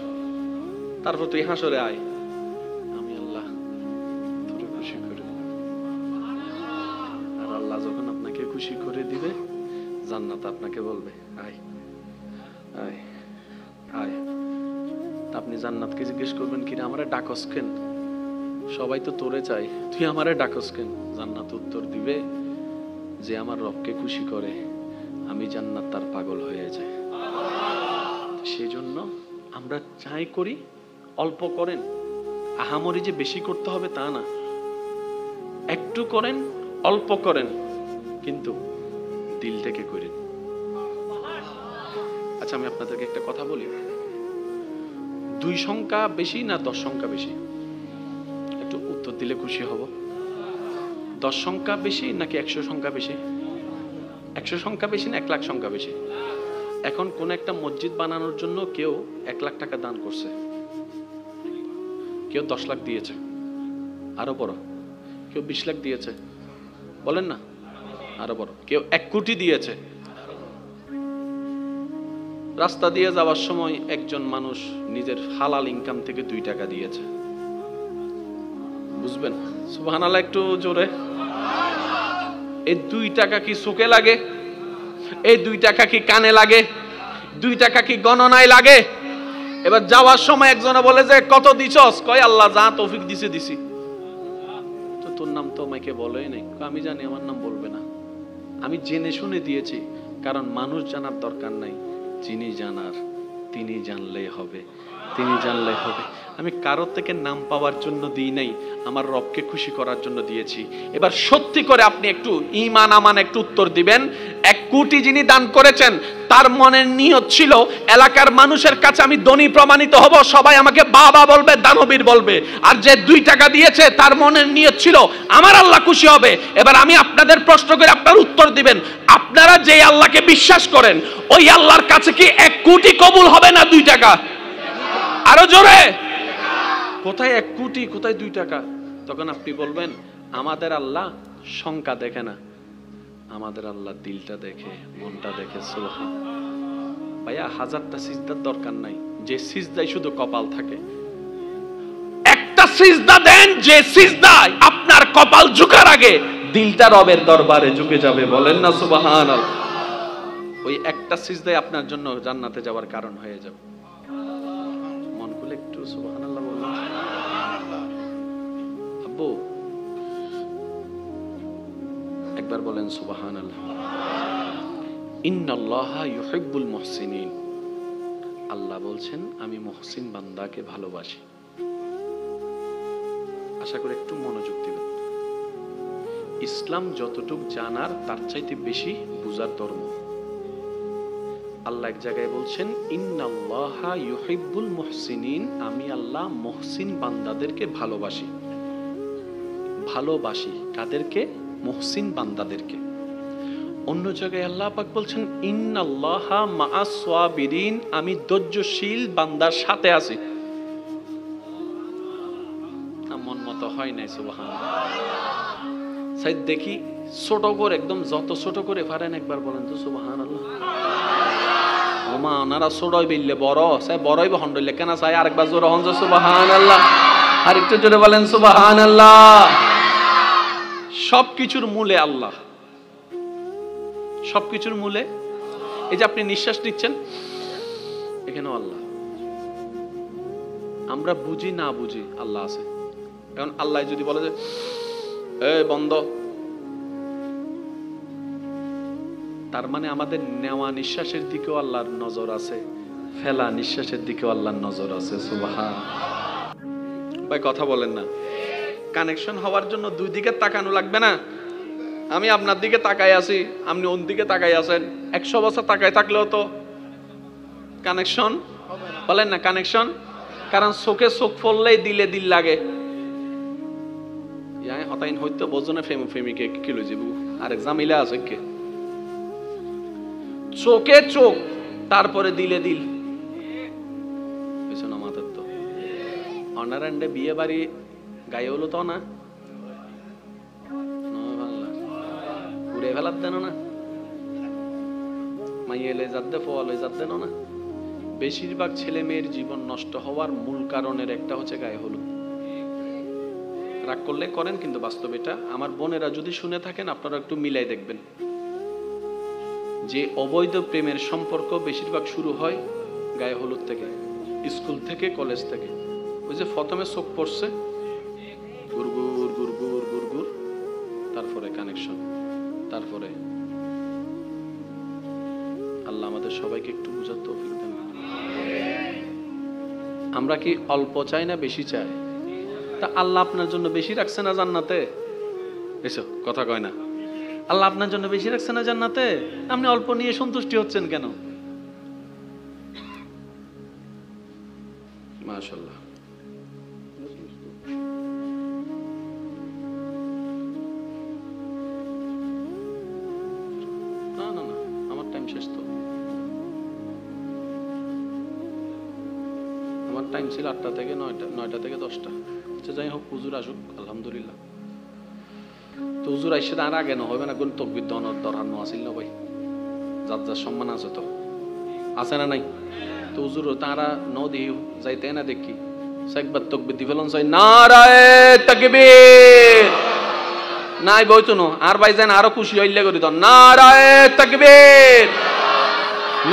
Speaker 1: তারপর তুই হাসরে আয় আমি আল্লাহ তোরে খুশি করে দিব। আর আল্লাহ যখন আপনাকে খুশি করে দিবে জান্নাত আপনাকে বলবে আয় আয় আয়। আপনি জান্নাতকে জিজ্ঞেস করবেন কিনা আমারে ডাকস কেন? সবাই তো তোরে চাই, তুই আমারে ডাকস কেন? জান্নাত উত্তর দিবে যে আমার রবকে খুশি করে আমি জান্নাত তার পাগল হয়ে যায়। সেই জন্য আমরা চাই করি অল্প করেন, আহামরি যে বেশি করতে হবে তা না, একটু করেন অল্প করেন কিন্তু দিল থেকে করেন। আচ্ছা আমি আপনাদেরকে একটা কথা বলি, 2 সংখ্যা বেশি না 10 সংখ্যা বেশি? দিলে খুশি হব? 10 সংখ্যা বেশি নাকি 100 সংখ্যা বেশি? 100 সংখ্যা বেশি না 1 লাখ সংখ্যা বেশি? এখন কোন একটা মসজিদ বানানোর জন্য কেউ 1 লাখ টাকা দান করছে, কেউ 10 লাখ দিয়েছে, আরো বড় কেউ 20 লাখ দিয়েছে, বলেন না, আরো বড় কেউ 1 কোটি দিয়েছে। রাস্তা দিয়ে যাওয়ার সময় একজন মানুষ নিজের হালাল ইনকাম থেকে 2 টাকা দিয়েছে। বুঝবেন? সুবহানাল্লাহ একটু জোরে। এই 2 টাকা কি চোখে লাগে? এই 2 টাকা কি কানে লাগে? 2 টাকা কি গণনায় লাগে? এবার যাওয়ার সময় একজনে বলে যে কত দিছস? কয় আল্লাহ যা তৌফিক দিছি। তো তোর নাম তো আমাকে বলেই নাই। আমি জানি আমার নাম বলবে না, আমি জেনে শুনে দিয়েছি, কারণ মানুষ জানার দরকার নাই, যিনি জানার তিনি জানলেই হবে, তিনি জানলেই হবে। আমি কারোর থেকে নাম পাওয়ার জন্য দিই নাই, আমার রবকে খুশি করার জন্য দিয়েছি। এবার সত্যি করে আপনি একটু ঈমান আমান একটু উত্তর দিবেন। 1 কোটি যিনি দান করেছেন তার মনের নিয়ত ছিল এলাকার মানুষের কাছে আমি ধনী প্রমাণিত হব, সবাই আমাকে বাবা বলবে, দানবীর বলবে। আর যে 2 টাকা দিয়েছে তার মনের নিয়ত ছিল আমার আল্লাহ খুশি হবে। এবার আমি আপনাদের প্রশ্ন করে আপনার উত্তর দিবেন, আপনারা যে আল্লাহকে বিশ্বাস করেন ওই আল্লাহর কাছে কি 1 কোটি কবুল হবে না 2 টাকা? আরো জোরে। কোথায় 1 কোটি, কোথায় 2 টাকা? তখন আপনি বলবেন আমাদের আল্লাহ সংখ্যা দেখে না, আমাদের আল্লাহ দিলটা দেখে, মনটা দেখে। সুবহান। ভাইয়া 1000টা সিজদার দরকার নাই, যে সিজদায় শুধু কপাল থাকে। একটা সিজদা দেন যে সিজদায় আপনার কপাল ঝুঁকার আগে দিলটা রবের দরবারে ঝুঁকে যাবে। বলেন না সুবহানাল্লাহ। ওই একটা সিজদায় আপনার জন্য জান্নাতে যাওয়ার কারণ হয়ে যাবে। মন খুলে একটু সুবহানাল্লাহ বলুন। আব্বু একবার বলেন সুবহানাল্লাহ। ইন্নাল্লাহা ইউহিব্বুল মুহসিনিন। আল্লাহ বলছেন আমি মুহসিন বান্দাকে ভালোবাসি। আশা করি একটু মনোযোগ দিবেন। ইসলাম যতটুক জানার তার চাইতে বেশি বুঝার ধর্ম। আল্লাহ এক জায়গায় বলছেন ইন্নাল্লাহা ইউহিব্বুল মুহসিনিন, আমি আল্লাহ মুহসিন বান্দাদেরকে ভালোবাসি। ভালোবাসি কাদেরকে? মুহসিন বান্দাদেরকে। অন্য জায়গায় আল্লাহ পাক বলছেন ইন্নাল্লাহা মাআস সাবিরিন, আমি ধৈর্যশীল বান্দার সাথে আছি। মন মতো হয় নাই সুবহানাল্লাহ। সাইদ দেখি ছোট করে, একদম যত ছোট করে পারেন একবার বলেন তো সুবহানাল্লাহ। ওমা ওনারা ছোটই বললে বড়, সাই বড়ই বহন হইলে কেন চাই আরেকবার জোরে হন সুবহানাল্লাহ। আর একটু জোরে বলেন সুবহানাল্লাহ। সবকিছুর মূলে আল্লাহ, সবকিছুর মূলে। এই যে আপনি নিঃশ্বাস নিচ্ছেন, এখানেও আল্লাহ। আমরা বুঝি না বুঝি আল্লাহ আছে। এখন আল্লাহ যদি বলে যে এই বন্ধ, তার মানে আমাদের নেওয়া নিঃশ্বাসের দিকেও আল্লাহর নজর আছে, ফেলা নিঃশ্বাসের দিকেও আল্লাহর নজর আছে। সুবহান। ভাই কথা বলেন না। কানেকশন হওয়ার জন্য 2 দিকে তাকানো লাগবে না। আমি আপনার দিকে তাকাই আছি, আপনি ওর দিকে তাকাই আছেন, 100 বছর তাকাই থাকলেও তো কানেকশন বলেন না, কানেকশন। কারণ চোখে চোখ পড়লেই দিলে দিল লাগে। হতাইন হইতো বোঝনে প্রেমিকে কি লই যাবো, আরেক জামিলা আছে কে? চোখে চোখ, তারপরে দিলে দিল। বুঝছো না মাথার তো অনারান্ডে বিয়ে বাড়ি গায়ে হলো তো না, ঘুরে ফেলার দেন না, মাইয়ে এলে যাতে ফলে যাতে না। বেশিরভাগ ছেলে মেয়ের জীবন নষ্ট হওয়ার মূল কারণের একটা হচ্ছে গায়ে হলুদ। রাগ করলে করেন, কিন্তু বাস্তব এটা। আমার বোনেরা যদি শুনে থাকেন আপনারা একটু মিলাই দেখবেন যে অবৈধ প্রেমের সম্পর্ক বেশিরভাগ শুরু হয় গায়ে হলুদ থেকে, স্কুল থেকে, কলেজ থেকে। ওই যে প্রথমে চোখ পড়ছে, গুরগুর গুরগুর গুরগুর, তারপরে কানেকশন, তারপরে আল্লাহ আমাদের সবাইকে একটু বুঝার তৌফিক দেন। আমরা কি অল্প চাই না বেশি চাই? তা আল্লাহ আপনার জন্য বেশি রাখছে না জান্নাতে? এসো কথা কয় না। আল্লাহ আপনার জন্য বেশি রাখছে না জান্নাতে? আপনি অল্প নিয়ে সন্তুষ্টি হচ্ছেন কেন? মাশাআল্লাহ। টাইম শেষ তো। আমার টাইম ছিল 8টা থেকে 9টা থেকে 10টা। আচ্ছা যাই হোক, হুজুর আসুক, আলহামদুলিল্লাহ। তো হুজুর আইসে আর আগে না হবে না, কোন তকবির দরকার আসিল না ভাই, যার যার সম্মান আছে তো, আছে না নাই? তো হুজুর তারা দিই যাইতে না দেখি একবার তকবির দি ফেলন চাই, নারায়ে তাকবীর, নাই বইতো না আর ভাই যেন আরো খুশি হইলে করি তো, নারায়ে তাকবীর,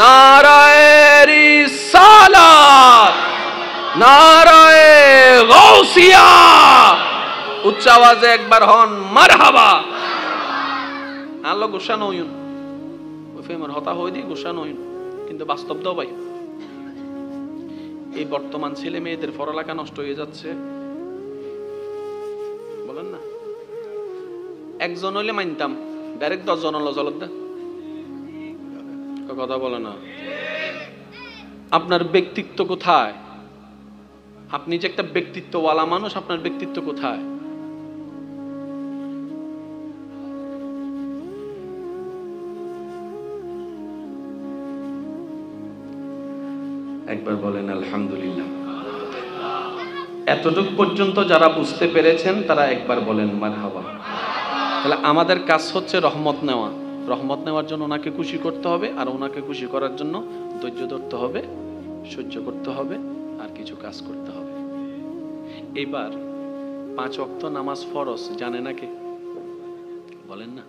Speaker 1: নারায়ে রিসালাত, নারায়ে গাউসিয়া, উচ্চ আওয়াজে একবার হন মারহাবা। আল্লাহ গুসা নইন, ওই ফেমার হতা হই দি গুসা নইন, কিন্তু বাস্তব দাও ভাই, এই বর্তমান ছেলে মেয়েদের পড়ালেখা নষ্ট হয়ে যাচ্ছে, বলেন না? একজন হইলে মানতাম, ডাইরেক্ট 10 জন হলো জলদ, কথা বলে না। আপনার ব্যক্তিত্ব কোথায়? আপনি যে একটা ব্যক্তিত্বওয়ালা মানুষ, আপনার ব্যক্তিত্ব কোথায়? একবার বলেন আলহামদুলিল্লাহ। এতটুকু পর্যন্ত যারা বুঝতে পেরেছেন তারা একবার বলেন মারহাবা। তাহলে আমাদের কাজ হচ্ছে রহমত নেওয়া। রহমত নেওয়ার জন্য ওনাকে খুশি করতে হবে, আর ওনাকে খুশি করার জন্য ধৈর্য ধরতে হবে, সহ্য করতে হবে, আর কিছু কাজ করতে হবে। এবার 5 ওয়াক্ত নামাজ ফরজ, জানে না কে? বলেন না।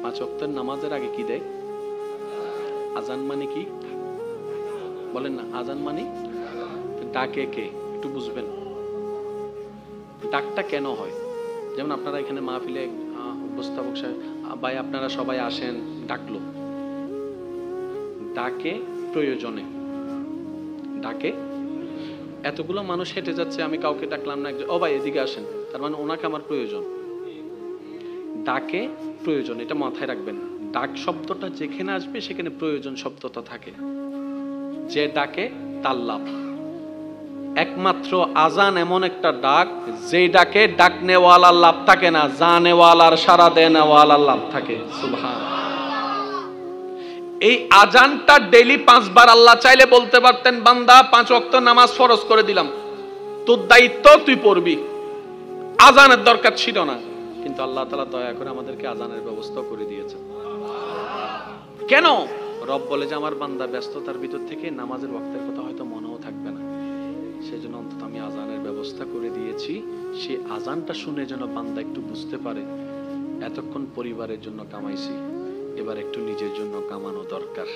Speaker 1: 5 ওয়াক্তের নামাজের আগে কি দেয়? আজান মানে কি? বলেন না। আজান মানে ডাকে কে? একটু বুঝবেন ডাকটা কেন হয়। যেমন আপনারা এখানে মাহফিলে উপস্থাপক সাহেব, ভাই আপনারা সবাই আসেন, ডাকলো। ডাকে প্রয়োজনে, ডাকে এতগুলো মানুষ হেঁটে যাচ্ছে, আমি কাউকে ডাকলাম না, ও ভাই এদিকে আসেন, তার মানে ওনাকে আমার প্রয়োজন। ডাকে প্রয়োজন, এটা মাথায় রাখবেন। ডাক শব্দটা যেখানে আসবে সেখানে প্রয়োজন শব্দটা থাকে। যে ডাকে তার লাভ। একমাত্র আজান এমন একটা ডাক, যে ডাকে ডাকনেওয়ালার লাভ থাকে না, জানেওয়ালার সারা দেনেওয়ালার লাভ থাকে। সুবহানাল্লাহ। এই আজানটা ডেইলি 5 বার আল্লাহ চাইলে বলতে পারতেন, বান্দা 5 ওয়াক্ত নামাজ ফরজ করে দিলাম, তোর দায়িত্ব তুই পড়বি, আজানের দরকার ছিল না। কিন্তু আল্লাহ তাআলা দয়া করে আমাদেরকে আজানের ব্যবস্থা করে দিয়েছেন। কেন? রব বলে যে আমার বান্দা ব্যস্ততার ভিতর থেকে নামাজের ওয়াক্তের কথা হয়তো মনেও থাকবে না, সেজন্য অন্তত আমি আজানের ব্যবস্থা করে দিয়েছি। সে আজানটা শুনে যেন বান্দা একটু বুঝতে পারে, এতক্ষণ পরিবারের জন্য কামাইছি, এবার একটু নিজের জন্য কামানো দরকার।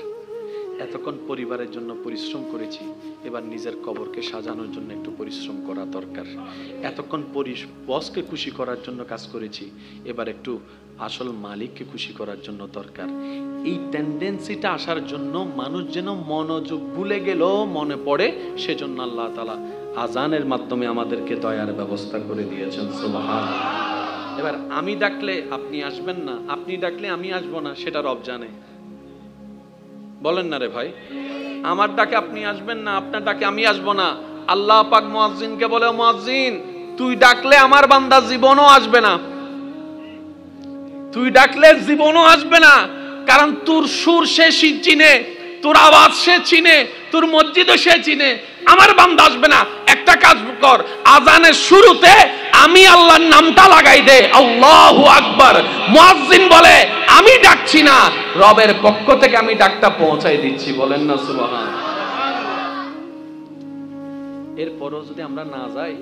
Speaker 1: এতক্ষণ পরিবারের জন্য পরিশ্রম করেছি, এবার নিজের কবরকে সাজানোর জন্য একটু পরিশ্রম করা দরকার। এতক্ষণ বসকে খুশি করার জন্য কাজ করেছি, এবার একটু আসল মালিককে খুশি করার জন্য দরকার। এই টেন্ডেন্সিটা আসার জন্য মানুষ যেন মনোযোগ ভুলে গেল মনে পড়ে, সেজন্য আল্লাহ তাআলা আজানের মাধ্যমে আমাদেরকে দয়ার ব্যবস্থা করে দিয়েছেন। সুবহানাল্লাহ। এবার আমি ডাকলে আপনি আসবেন না, আপনি ডাকলে আমি আসবো না, সেটা রব জানে। বলেন না রে ভাই। আমার ডাকে আপনি আসবেন না, আপনার ডাকে আমি আসবো না। আল্লাহ পাক মুয়াজ্জিনকে বলে, মুয়াজ্জিন তুই ডাকলে আমার বান্দা জীবনও আসবে না, তুই ডাকলে জীবনও আসবে না, কারণ তোর সুর সে চিনে, তোর আওয়াজ সে চিনে, তোর মসজিদও সে চিনে, আমার বান্দা আসবে না। একটা কাজ কর, আজানের শুরুতে আমি আল্লাহর নামটা লাগাই দে, আল্লাহু আকবার। মুয়াজ্জিন বলে আমি ডাকছি না, রবের পক্ষ থেকে আমি ডাকটা পৌঁছাই দিচ্ছি। বলেন না সুবহানাল্লাহ। এরপরও যদি আমরা না যাই,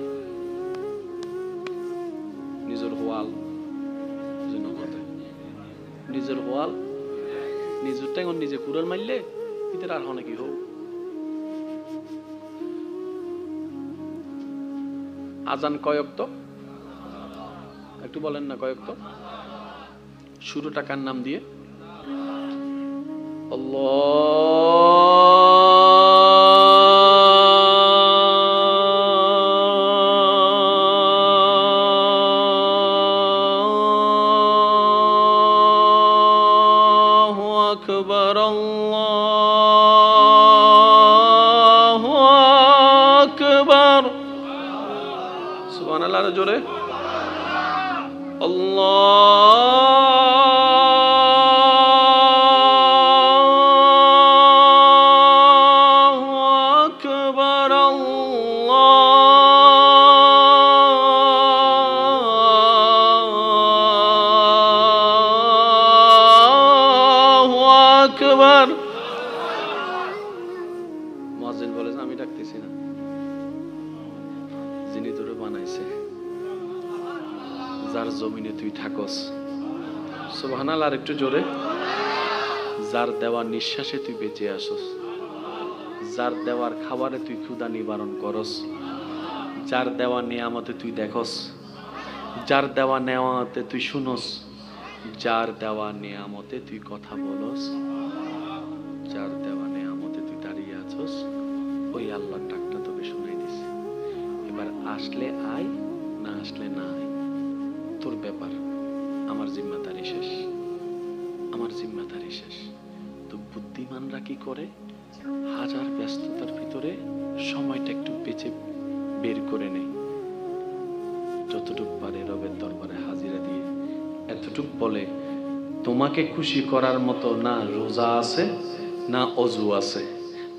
Speaker 1: নিজের ওয়াল নিজের ওয়াল নিজের টাইম নিজে কুড়াল মারলে ভিতরে আর হয় নাকি হোক। আজান কয়ক্ত একটু বলেন না, কয়ক্ত? শুরুটা কার নাম দিয়ে? আল্লাহু আকবার, আল্লাহু আকবার। সুবহানাল্লাহ জোরে। আল্লাহু আকবার। মুয়াজ্জিন বলে আমি ডাকতেছি না, যিনি তোরে বানাইছে, যার জমিনে তুই থাকস, সুবহানাল্লাহ, আর একটু জোরে, যার দেওয়া নিঃশ্বাসে তুই বেঁচে আসস, যার দেওয়ার খাবারে তুই ক্ষুধা নিবারণ করস, যার দেওয়া নিয়ামতে তুই দেখস, যার দেওয়া নেওয়াতে তুই শুনস, যার দেওয়া নিয়ামতে তুই কথা বলস, যার দেওয়া নিয়ামতে তুই দাঁড়িয়ে আছস, ওই আল্লাহর ডাকটা তোকে শুনাই দিছে। এবার আসলে আয়, না আসলে না আয়, তোর ব্যাপার। আমার জিম্মাদারি শেষ, আমার জিম্মাদারি শেষ। তো বুদ্ধিমানরা কি করে, হাজার ব্যস্ততার ভিতরে সময়টা একটু বেঁচে বের করে নেয়, যতটুকু পারে রবের দরবারে হাজিরা দিয়ে এতটুক বলে, তোমাকে খুশি করার মতো না রোজা আছে, না অজু আছে,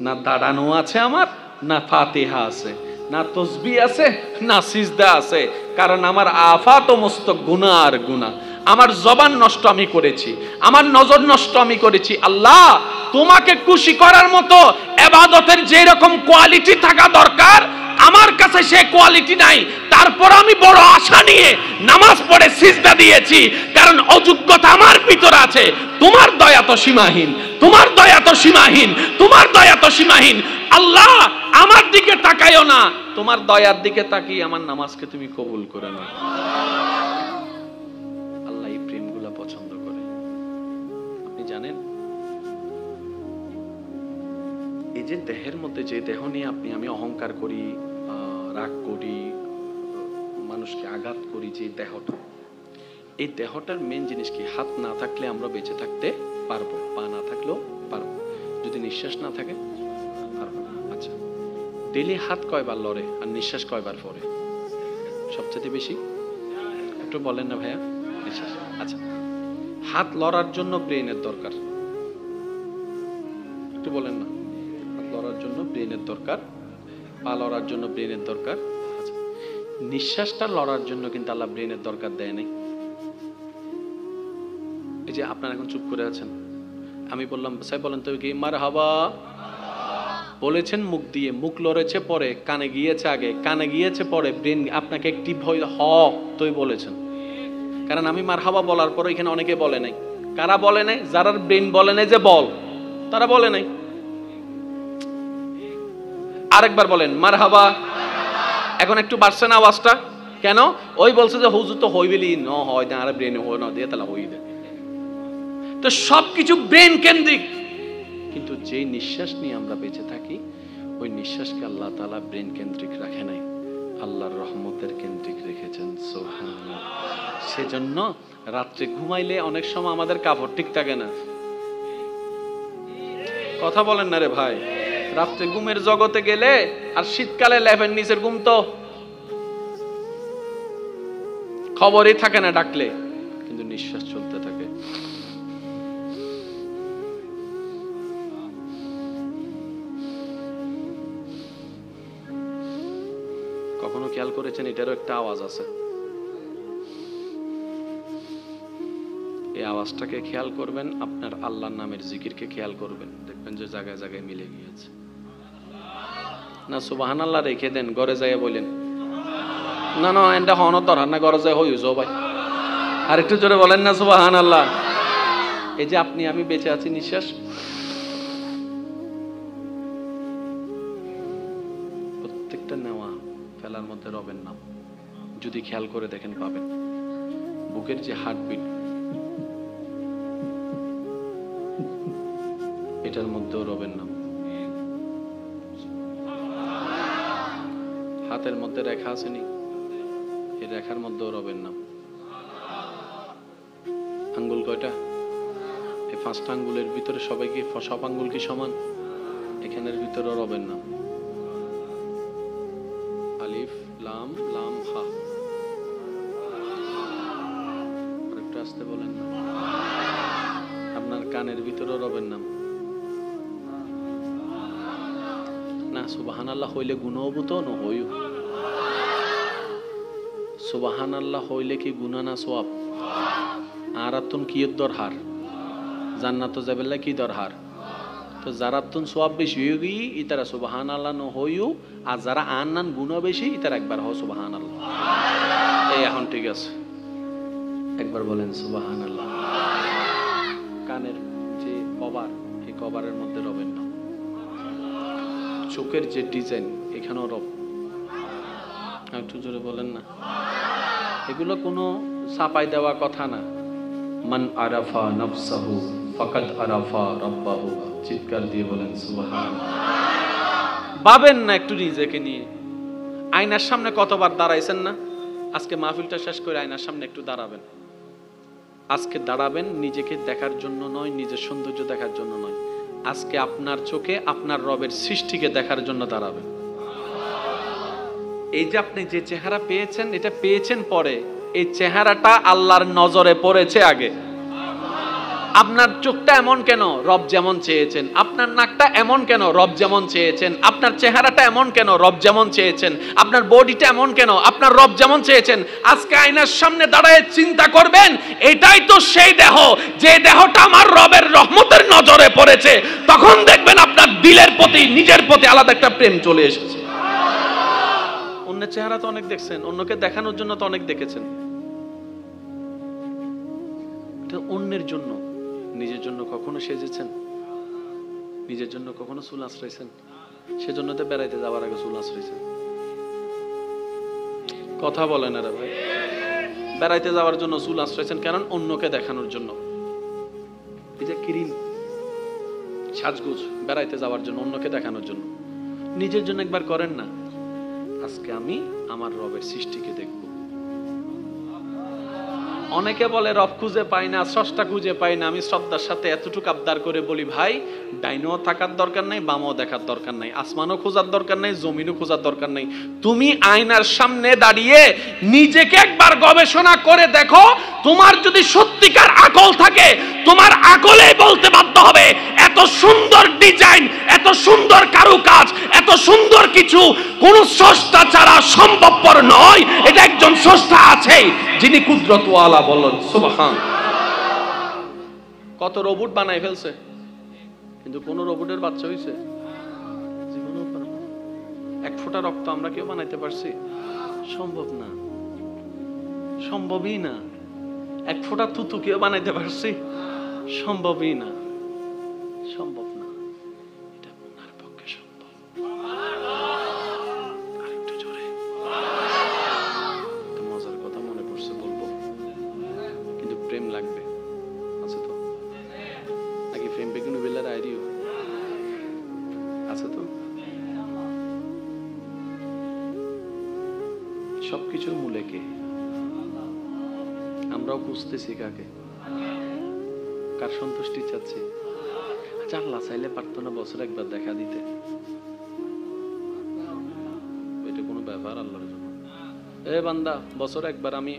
Speaker 1: না দাঁড়ানো আছে আমার, না ফাতিহা আছে, না তসবিহ আছে, না সিজদা আছে। কারণ আমার আফাত ও মস্ত গুনাহ আর গুনাহ, আমার জবান নষ্ট আমি করেছি, আমার নজর নষ্ট আমি করেছি। আল্লাহ, তোমাকে খুশি করার মতো ইবাদতের যে রকম কোয়ালিটি থাকা দরকার, আমার কাছে সে কোয়ালিটি নাই। তারপর আমি বড় আশা নিয়ে নামাজ পড়ে সিজদা দিয়েছি, কারণ অযোগ্যতা আমার ভিতরে আছে। তোমার দয়া তো সীমাহীন, তোমার দয়া তো সীমাহীন, তোমার দয়া তো সীমাহীন। আল্লাহ, আমার দিকে তাকাইও না, তোমার দয়ার দিকে তাকিয়ে আমার নামাজকে তুমি কবুল করে নাও। আল্লাহ এই প্রেমগুলো পছন্দ করে। আপনি জানেন, এই যে দেহের মধ্যে, যে দেহ নিয়ে আমি অহংকার করি, রাগ করি, মানুষকে আঘাত করি, যে দেহটা, এই দেহটার মেন জিনিস কি? হাত না থাকলে আমরা বেঁচে থাকতে পারবো, পা না থাকলেও পারবো, যদি নিঃশ্বাস না থাকে পারবো না। আচ্ছা, ডেলি হাত কয়বার লড়ে আর নিঃশ্বাস কয়বার পড়ে সবচেয়ে বেশি? একটু বলেন না ভাইয়া, নিঃশ্বাস। আচ্ছা, হাত লড়ার জন্য ব্রেনের দরকার, একটু বলেন না। হাত লড়ার জন্য ব্রেনের দরকার, পা লড়ার জন্য ব্রেনের দরকার। আচ্ছা, নিঃশ্বাসটা লড়ার জন্য কিন্তু আল্লাহ ব্রেনের দরকার দেয় নাই। এই যে আপনারা এখন চুপ করে আছেন, আমি বললাম সাহেব বলেন তো কি মারহাবা বলেছেন মুখ দিয়ে, মুখ লড়েছে পরে, কানে গিয়েছে আগে, কানে গিয়েছে পরে, ব্রেন আপনাকে অ্যাক্টিভ হয়ে তুই বলেছেন। কারণ আমি মারহাবা বলার পরে এখানে অনেকে বলে নাই। কারা বলে নাই? যারা ব্রেন বলে নাই যে বল, তারা বলে নাই। আরেকবার বলেন মারহাবা। এখন একটু বাড়ছে না আওয়াজটা? কেন? ওই বলছে যে হুজুর তো হইবেলি ন হয় না, আর ব্রেনে হয় না দিয়ে তাহলে হই দে। তো সবকিছু ব্রেন কেন্দ্রিক, কিন্তু যে নিঃশ্বাস নিয়ে আমরা বেঁচে থাকি, ওই নিঃশ্বাসকে আল্লাহ তাআলা ব্রেন কেন্দ্রিক রাখে নাই, আল্লাহর রহমতের কেন্দ্রিক রেখেছেন। সুবহানাল্লাহ। সেজন্য রাত্রে ঘুমাইলে অনেক সময় আমাদের কাপড় ঠিক থাকে না। কথা বলেন না রে ভাই। রাত্রে ঘুমের জগতে গেলে, আর শীতকালে লেপের নিচের ঘুম তো খবরই থাকে না ডাকলে, কিন্তু নিঃশ্বাস চলতে থাকে। কখনো খেয়াল করেছেন এটারও একটা আওয়াজ আছে? এই আওয়াজটাকে খেয়াল করবেন, আপনার আল্লাহর নামের জিকিরকে খেয়াল করবেন, দেখবেন যে জায়গায় জায়গায় মিলে গিয়েছে। না সুবহানাল্লাহ রেখে দেন, ঘরে যাইয়া বলেন না না এটা হন দরকার না, ঘরে যাই হইছো ভাই। আর একটু জোরে বলেন না সুবহানাল্লাহ। এই যে আপনি আমি বেঁচে আছি, নিঃশ্বাস প্রত্যেকটা নেওয়া ফেলার মধ্যে রবের নাম। যদি খেয়াল করে দেখেন পাবেন বুকের যে হার্টবিট, এটার মধ্যেও রবের নাম। হাতের মধ্যে রেখা আছে নি, এই রেখার মধ্যেও রবের নাম। আঙ্গুল কয়টা? এই 5টা আঙ্গুলের ভিতরে সবাই কি সব আঙ্গুল কি সমান? এখানের ভিতরে রবের নাম। আলিফ লাম লাম হা। আরেকটু আসতে বলেন না। আপনার কানের ভিতরে রবের নাম। না সুবহানাল্লাহ হইলে গুণভূত না হইও। সুবহানাল্লাহ হইলে কি গুনাহ না সওয়াব? আর আতুন কিয়ের দরহার জান্নাত যাবেলা কি দরকার তো যারা তুন সওয়াব বেশি হই ইতারা সুবহানাল্লাহ ন হইও আর যারা আন্নান গুণ বেশি ইতারা একবার হ সুবহানাল্লাহ এই এখন ঠিক আছে একবার বলেন সুবহানাল্লাহ কানের যে কভার এই কভারের মধ্যে রবেন না চোখের যে ডিজাইন এখানেও রব একটু জোরে বলেন না এগুলো কোনো ছাপাই দেওয়া কথা না মান আরাফা নাফসাহু ফাকাদ আরাফা রাব্বাহু চিৎকার দিয়ে বলেন সুবহানাল্লাহ ভাবেন না একটু নিজেকে নিয়ে আয়নার সামনে কতবার দাঁড়াইছেন না আজকে মাহফিলটা শেষ করে আয়নার সামনে একটু দাঁড়াবেন আজকে দাঁড়াবেন নিজেকে দেখার জন্য নয় নিজের সৌন্দর্য দেখার জন্য নয় আজকে আপনার চোখে আপনার রবের সৃষ্টিকে দেখার জন্য দাঁড়াবেন এই যে আপনি যে চেহারা পেয়েছেন এটা পেয়েছেন পরে এই চেহারাটা আল্লাহর নজরে পড়েছে আগে আপনার চোখটা এমন কেন রব যেমন চেয়েছেন আপনার নাকটা এমন কেন রব যেমন চেয়েছেন আপনার চেহারাটা এমন কেন রব যেমন চেয়েছেন আপনার বডিটা এমন কেন আপনার রব যেমন চেয়েছেন আজকে আয়নার সামনে দাঁড়ায় চিন্তা করবেন এটাই তো সেই দেহ যে দেহটা আমার রবের রহমতের নজরে পড়েছে তখন দেখবেন আপনার দিলের প্রতি নিজের প্রতি আলাদা একটা প্রেম চলে এসেছে অন্যের চেহারা তো অনেক দেখছেন অন্যকে দেখানোর জন্য তো অনেক দেখেছেন এটা অন্যের জন্য নিজের জন্য কখনো সেজেছেন নিজের জন্য কখনো চুল আঁচড়াইছেন সেজন্য তো বেড়াইতে যাওয়ার আগে চুল আঁচড়াইছেন কথা বলেন আরে ভাই বেড়াইতে যাওয়ার জন্য চুল আঁচড়াইছেন কারণ অন্যকে দেখানোর জন্য এই যে ক্রিম সাজগোজ বেড়াইতে যাওয়ার জন্য অন্যকে দেখানোর জন্য নিজের জন্য একবার করেন না আজকে আমি আমার রবের সৃষ্টিকে দেখব অনেকে বলে রব খুঁজে পাই না স্রষ্টা খুঁজে পাই না আমি শ্রদ্ধার সাথে এতটুকু আবদার করে বলি ভাই ডাইনও থাকার দরকার নাই বামও দেখার দরকার নাই আসমানও খোঁজার দরকার নাই জমিনও খোঁজার দরকার নাই তুমি আয়নার সামনে দাঁড়িয়ে নিজেকে একবার গবেষণা করে দেখো তোমার যদি সত্যিকার আকল থাকে তোমার আকলেই বলতে বাধ্য হবে এত সুন্দর ডিজাইন এত সুন্দর কারুকাজ এত সুন্দর কিছু কোন স্রষ্টা ছাড়া সম্ভবপর নয় এটা একজন স্রষ্টা আছেই যিনি কুদরতওয়ালা বলেন সুবহান কত রোবট বানাই ফেলছে কিন্তু কোন রোবটের বাচ্চা হইছে জীবনেও পারবে না এক ফোঁটা রক্ত আমরা কেউ বানাইতে পারছি সম্ভব না সম্ভবই না এক ফোঁটা থুতু কেউ বানাইতে পারছি সম্ভবই না সম্ভব না এটা ওনার পক্ষে সম্ভব আরেকটু জোরে মজার কথা মনে পড়ছে বলবো কিন্তু প্রেম লাগবে আছে তো নাকি প্রেম বেগুন বেলার আইডিও আছে তো সবকিছুর মূলে কে আমরাও বুঝতেছি কাকে কার সন্তুষ্টি চাচ্ছে আচ্ছা আল্লাহ চাইলে পারতো না বছর একবার দেখা দিতে এটা কোনো ব্যাপার আল্লাহর জন্য এ বান্দা বছর একবার আমি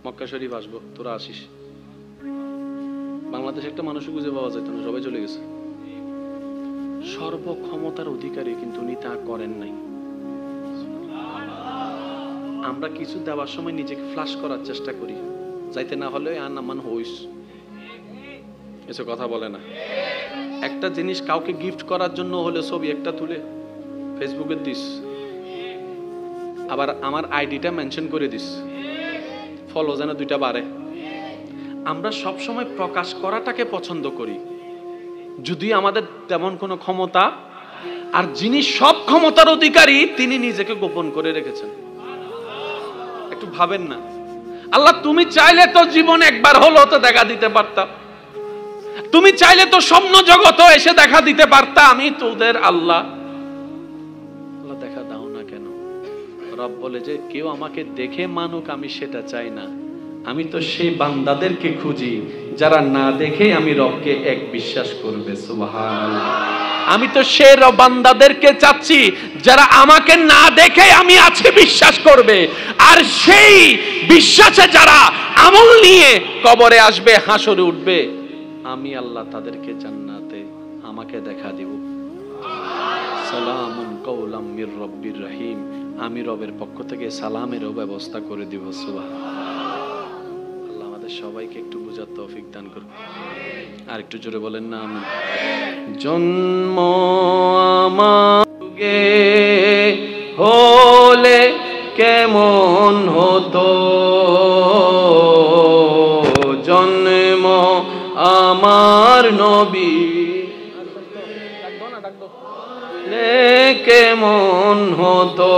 Speaker 1: মক্কা শরীফ আসবো তোরা আসিস বাংলাদেশে একটা মানুষ খুঁজে পাওয়া যেত না সবাই চলে গেছে সর্বক্ষমতার অধিকারী কিন্তু উনি তা করেন নাই আমরা কিছু দেওয়ার সময় নিজেকে ফ্লাশ করার চেষ্টা করি যাইতে না হলে আর নামান হইস এসব কথা বলে না একটা জিনিস কাউকে গিফট করার জন্য হলে ছবি একটা তুলে ফেসবুকে দিস আবার আমার আইডিটা মেনশন করে দিস ফলো যেন 2টা বাড়ে আমরা সব সময় প্রকাশ করাটাকে পছন্দ করি যদি আমাদের তেমন কোনো ক্ষমতা আর যিনি সব ক্ষমতার অধিকারী তিনি নিজেকে গোপন করে রেখেছেন একটু ভাবেন না আল্লাহ তুমি চাইলে তো জীবনে একবার হলো তো দেখা দিতে পারতাম তুমি চাইলে তো স্বপ্ন জগতে এসে দেখা দিতে পারতা আমি তোদের আল্লাহ আল্লাহ দেখা দাও না কেন রব বলে যে কেউ আমাকে দেখে মানুক আমি সেটা চাই না আমি তো সেই বান্দাদেরকে খুঁজি যারা না দেখে আমি রবকে এক বিশ্বাস করবে সুবহানাল্লাহ আমি তো সেই বান্দাদেরকে চাচ্ছি যারা আমাকে না দেখে আমি আছি বিশ্বাস করবে আর সেই বিশ্বাসে যারা আমল নিয়ে কবরে আসবে হাসরে উঠবে আমি আল্লাহ তাদেরকে জান্নাতে আমাকে দেখা দিব সালামুন কাওলাম মির রাব্বির রহিম আমি রবের পক্ষ থেকে সালামেরও ব্যবস্থা করে দিব সুবহানাল্লাহ আল্লাহ আমাদের সবাইকে একটু বুঝার তৌফিক দান করুন আর একটু জোরে বলেন না আমিন। জন্ম আমার হলে কেমন হতো, জন্ম আমার নবী কেমন হতো,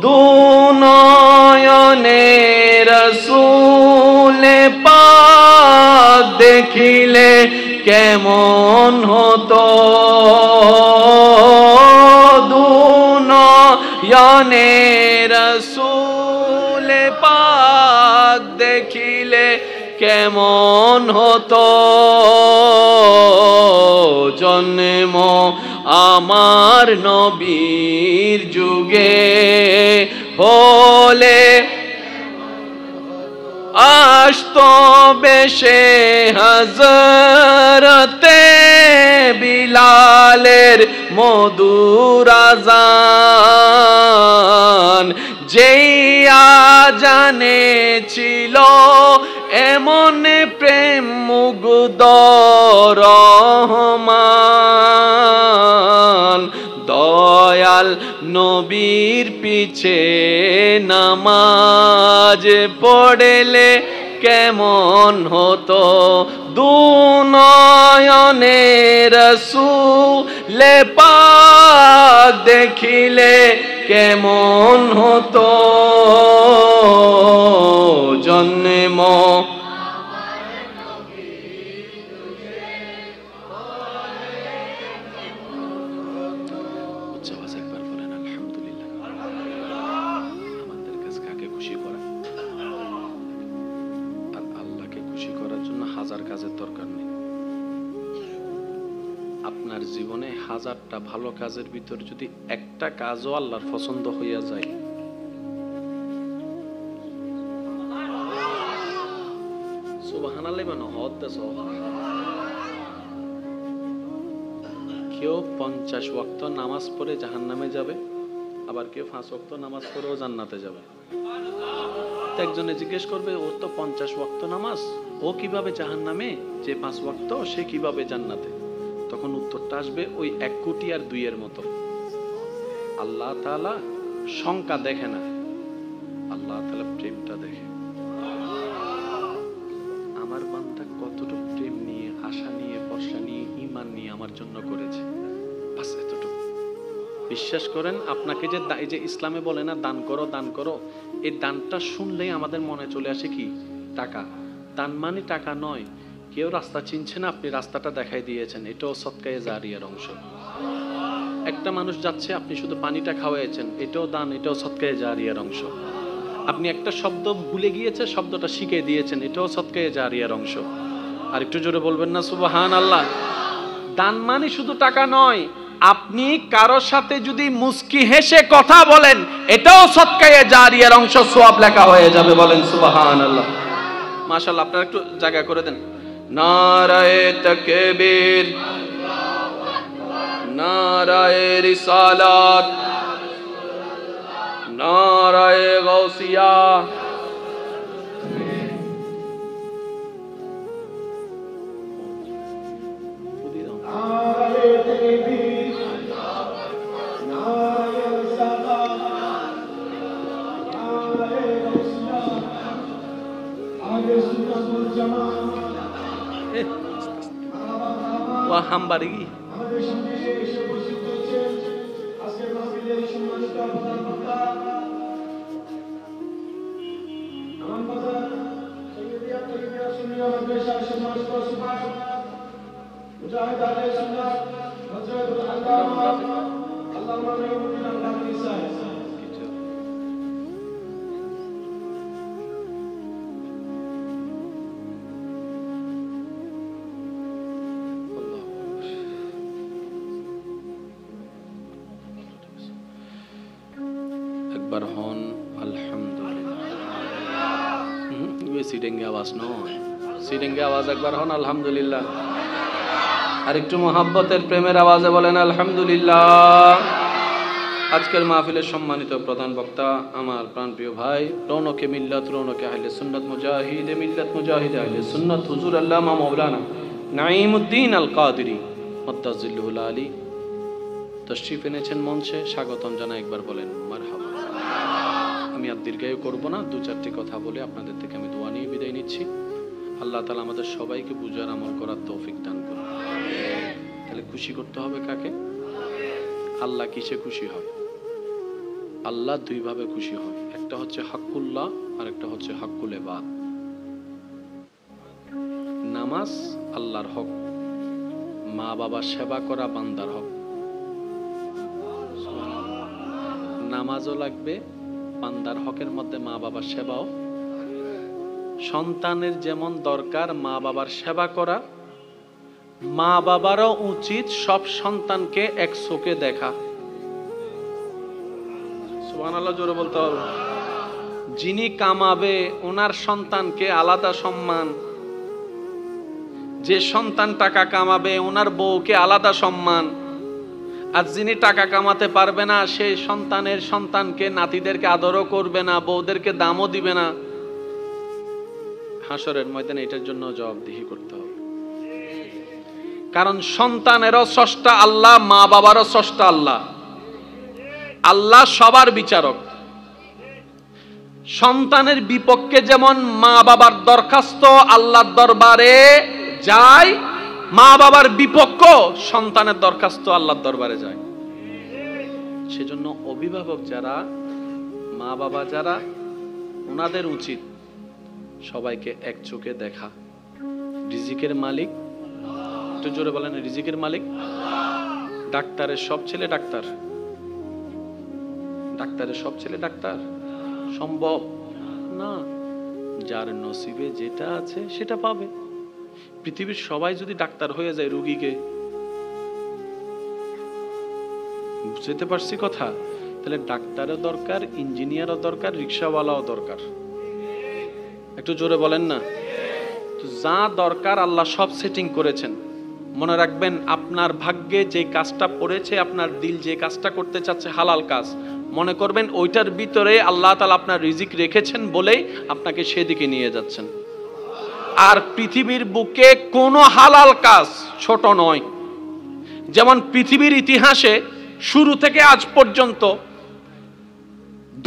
Speaker 1: দুনয়নে রাসূল পাক দেখিলে কেমন হতো, দুনয়নে রাসূল পাক দেখিলে কেমন হতো, জন্ম আমার নবীর যুগে হলে আসতো বেশে হযরতে বিলালের মধুর আযান, যেই আযানে ছিল এমন প্রেম মুগ্ধ রহমান, দয়াল নবীর পিছে নামাজ পড়লে কেমন হতো, দুনয়নে রাসূল পাক দেখিলে কেমন হতো, জন্ম আপনার জীবনে হাজারটা ভালো কাজের ভিতর যদি একটা কাজও আল্লাহর পছন্দ হইয়া যায়, সুবহানাল্লাহ মানে হদ্দাস, কেউ 50 ওয়াক্ত নামাজ পড়ে জাহান্নামে যাবে, আবার কেউ 5 ওয়াক্ত নামাজ পড়েও জান্নাতে যাবে। একজনে জিজ্ঞেস করবে ওর তো 50 ওয়াক্ত নামাজ, ও কিভাবে জাহান্নামে, যে 5 ওয়াক্ত সে কিভাবে জান্নাতে? তখন উত্তরটা আসবে ওই 1 কোটি আর 2 এর মতো। আল্লাহ তাআলা সংখ্যা দেখে না, আল্লাহ তাআলা প্রেমটা দেখে। আমার বান্দা কতটুকু প্রেম নিয়ে, আশা নিয়ে, ভরসা নিয়ে, ঈমান নিয়ে আমার জন্য করেছে, বাস এতটুকু। বিশ্বাস করেন, আপনাকে যে এই যে ইসলামে বলে না দান করো দান করো, এই দানটা শুনলেই আমাদের মনে চলে আসে কি টাকা। দান মানে টাকা নয়। কেউ রাস্তা চিনছে না, আপনি রাস্তাটা দেখাই দিয়েছেন, এটাও সদকায়ে জারিয়ার অংশ। একটা মানুষ যাচ্ছে, আপনি শুধু পানিটা খাওয়াইছেন, এটাও দান, এটাও সদকায়ে জারিয়ার অংশ। আপনি একটা শব্দ ভুলে গিয়েছে, শব্দটা শিখিয়ে দিয়েছেন, এটাও সদকায়ে জারিয়ার অংশ। আর একটু জোরে বলবেন না সুবহানাল্লাহ। দান মানে শুধু টাকা নয়, আপনি কারো সাথে যদি মুস্কি হেসে কথা বলেন, এটাও সদকায়ে জারিয়ার অংশ, সওয়াব লেখা হয়ে যাবে। বলেন সুবহানাল্লাহ। মাশাআল্লাহ, আপনারা একটু জায়গা করে দেন। নারায়ে তাকবীর, নারায়ে রিসালাত, নারায়ে গাউসিয়া। একবার হন আলহামদুলিল্লাহ। সিডেঙ্গে আওয়াজ নয়, সিডেঙ্গে আওয়াজ। একবার হন আলহামদুলিল্লাহ। আর একটু মোহাব্বতের প্রেমের আওয়াজে বলেন আলহামদুলিল্লাহ। আজকের মাহফিলের সম্মানিত প্রধান বক্তা আমার প্রাণপ্রিয় ভাই রৌনকে মিল্লাত রৌনকে আহলে সুন্নাত মুজাহিদে মিল্লাত মুজাহিদে আহলে সুন্নাত হুজুর আল্লামা মাওলানা নাঈমউদ্দিন আল কাদেরী মুত্তাজিল্লুল আলী তশরিফ এনেছেন মঞ্চে। স্বাগতম জানাই, একবার বলেন মারহাবা। আমি আর দীর্ঘায়ু করব না, দু চারটি কথা বলে আপনাদের থেকে আমি দোয়া নিয়ে বিদায় নিচ্ছি। আল্লাহ তাআলা আমাদের সবাইকে বুঝার আমল করার তৌফিক দান করুন। তাহলে খুশি করতে হবে কাকে? আল্লাহ কিসে খুশি হয়? আল্লাহ দুইভাবে খুশি হয়, একটা হচ্ছে হাক্কুল্লাহ আর একটা হচ্ছে হাক্কুল ইবাদ। নামাজ আল্লাহর হক, মা বাবা সেবা করা বান্দার হক। নামাজও লাগবে, বান্দার হকের মধ্যে মা বাবার সেবাও। সন্তানের যেমন দরকার মা বাবার সেবা করা, মা বাবারও উচিত সব সন্তানকে এক চোখে দেখা। সুবহানাল্লাহ জোরে বলতে হবে। যিনি কামাবে ওনার সন্তানকে আলাদা সম্মান, যে সন্তান টাকা কামাবে ওনার বউকে আলাদা সম্মান, আর যিনি টাকা কামাতে পারবে না সেই সন্তানের সন্তানকে নাতিদেরকে আদরও করবে না, বউদেরকে দামও দিবে না। হাসরের ময়দানে এটার জন্য জবাবদিহি করতে হবে। কারণ সন্তানেরও স্রষ্টা আল্লাহ, মা বাবারও স্রষ্টা আল্লাহ। আল্লাহ সবার বিচারক। সন্তানের বিপক্ষে যেমন মা বাবার দরখাস্ত আল্লাহর দরবারে যায়, মা বাবার বিপক্ষ সন্তানের দরখাস্ত আল্লাহর দরবারে যায়। সেজন্য অভিভাবক যারা, মা বাবা যারা, ওনাদের উচিত সবাইকে এক চোখে দেখা। রিজিকের মালিক, একটু জোরে বলেন, রিজিকের মালিক। ডাক্তারের সব ছেলে ডাক্তার, ডাক্তারের সব ছেলে ডাক্তার সম্ভব না। যার নসিবে যেটা আছে সেটা পাবে। পৃথিবীর সবাই যদি ডাক্তার হয়ে যায়, রোগীকে বুঝতে পারছি কথা? তাহলে ডাক্তারও দরকার, ইঞ্জিনিয়ারও দরকার, রিক্সাওয়ালাও দরকার। একটু জোরে বলেন না। তো যা দরকার আল্লাহ সব সেটিং করেছেন। মনে রাখবেন, আপনার ভাগ্যে যে কাজটা পড়েছে, আপনার দিল যে কাজটা করতে চাচ্ছে হালাল কাজ, মনে করবেন ওইটার ভিতরে আল্লাহ তাআলা আপনার রিজিক রেখেছেন বলেই আপনাকে সেদিকে নিয়ে যাচ্ছেন। আর পৃথিবীর বুকে কোনো হালাল কাজ ছোট নয়। যেমন পৃথিবীর ইতিহাসে শুরু থেকে আজ পর্যন্ত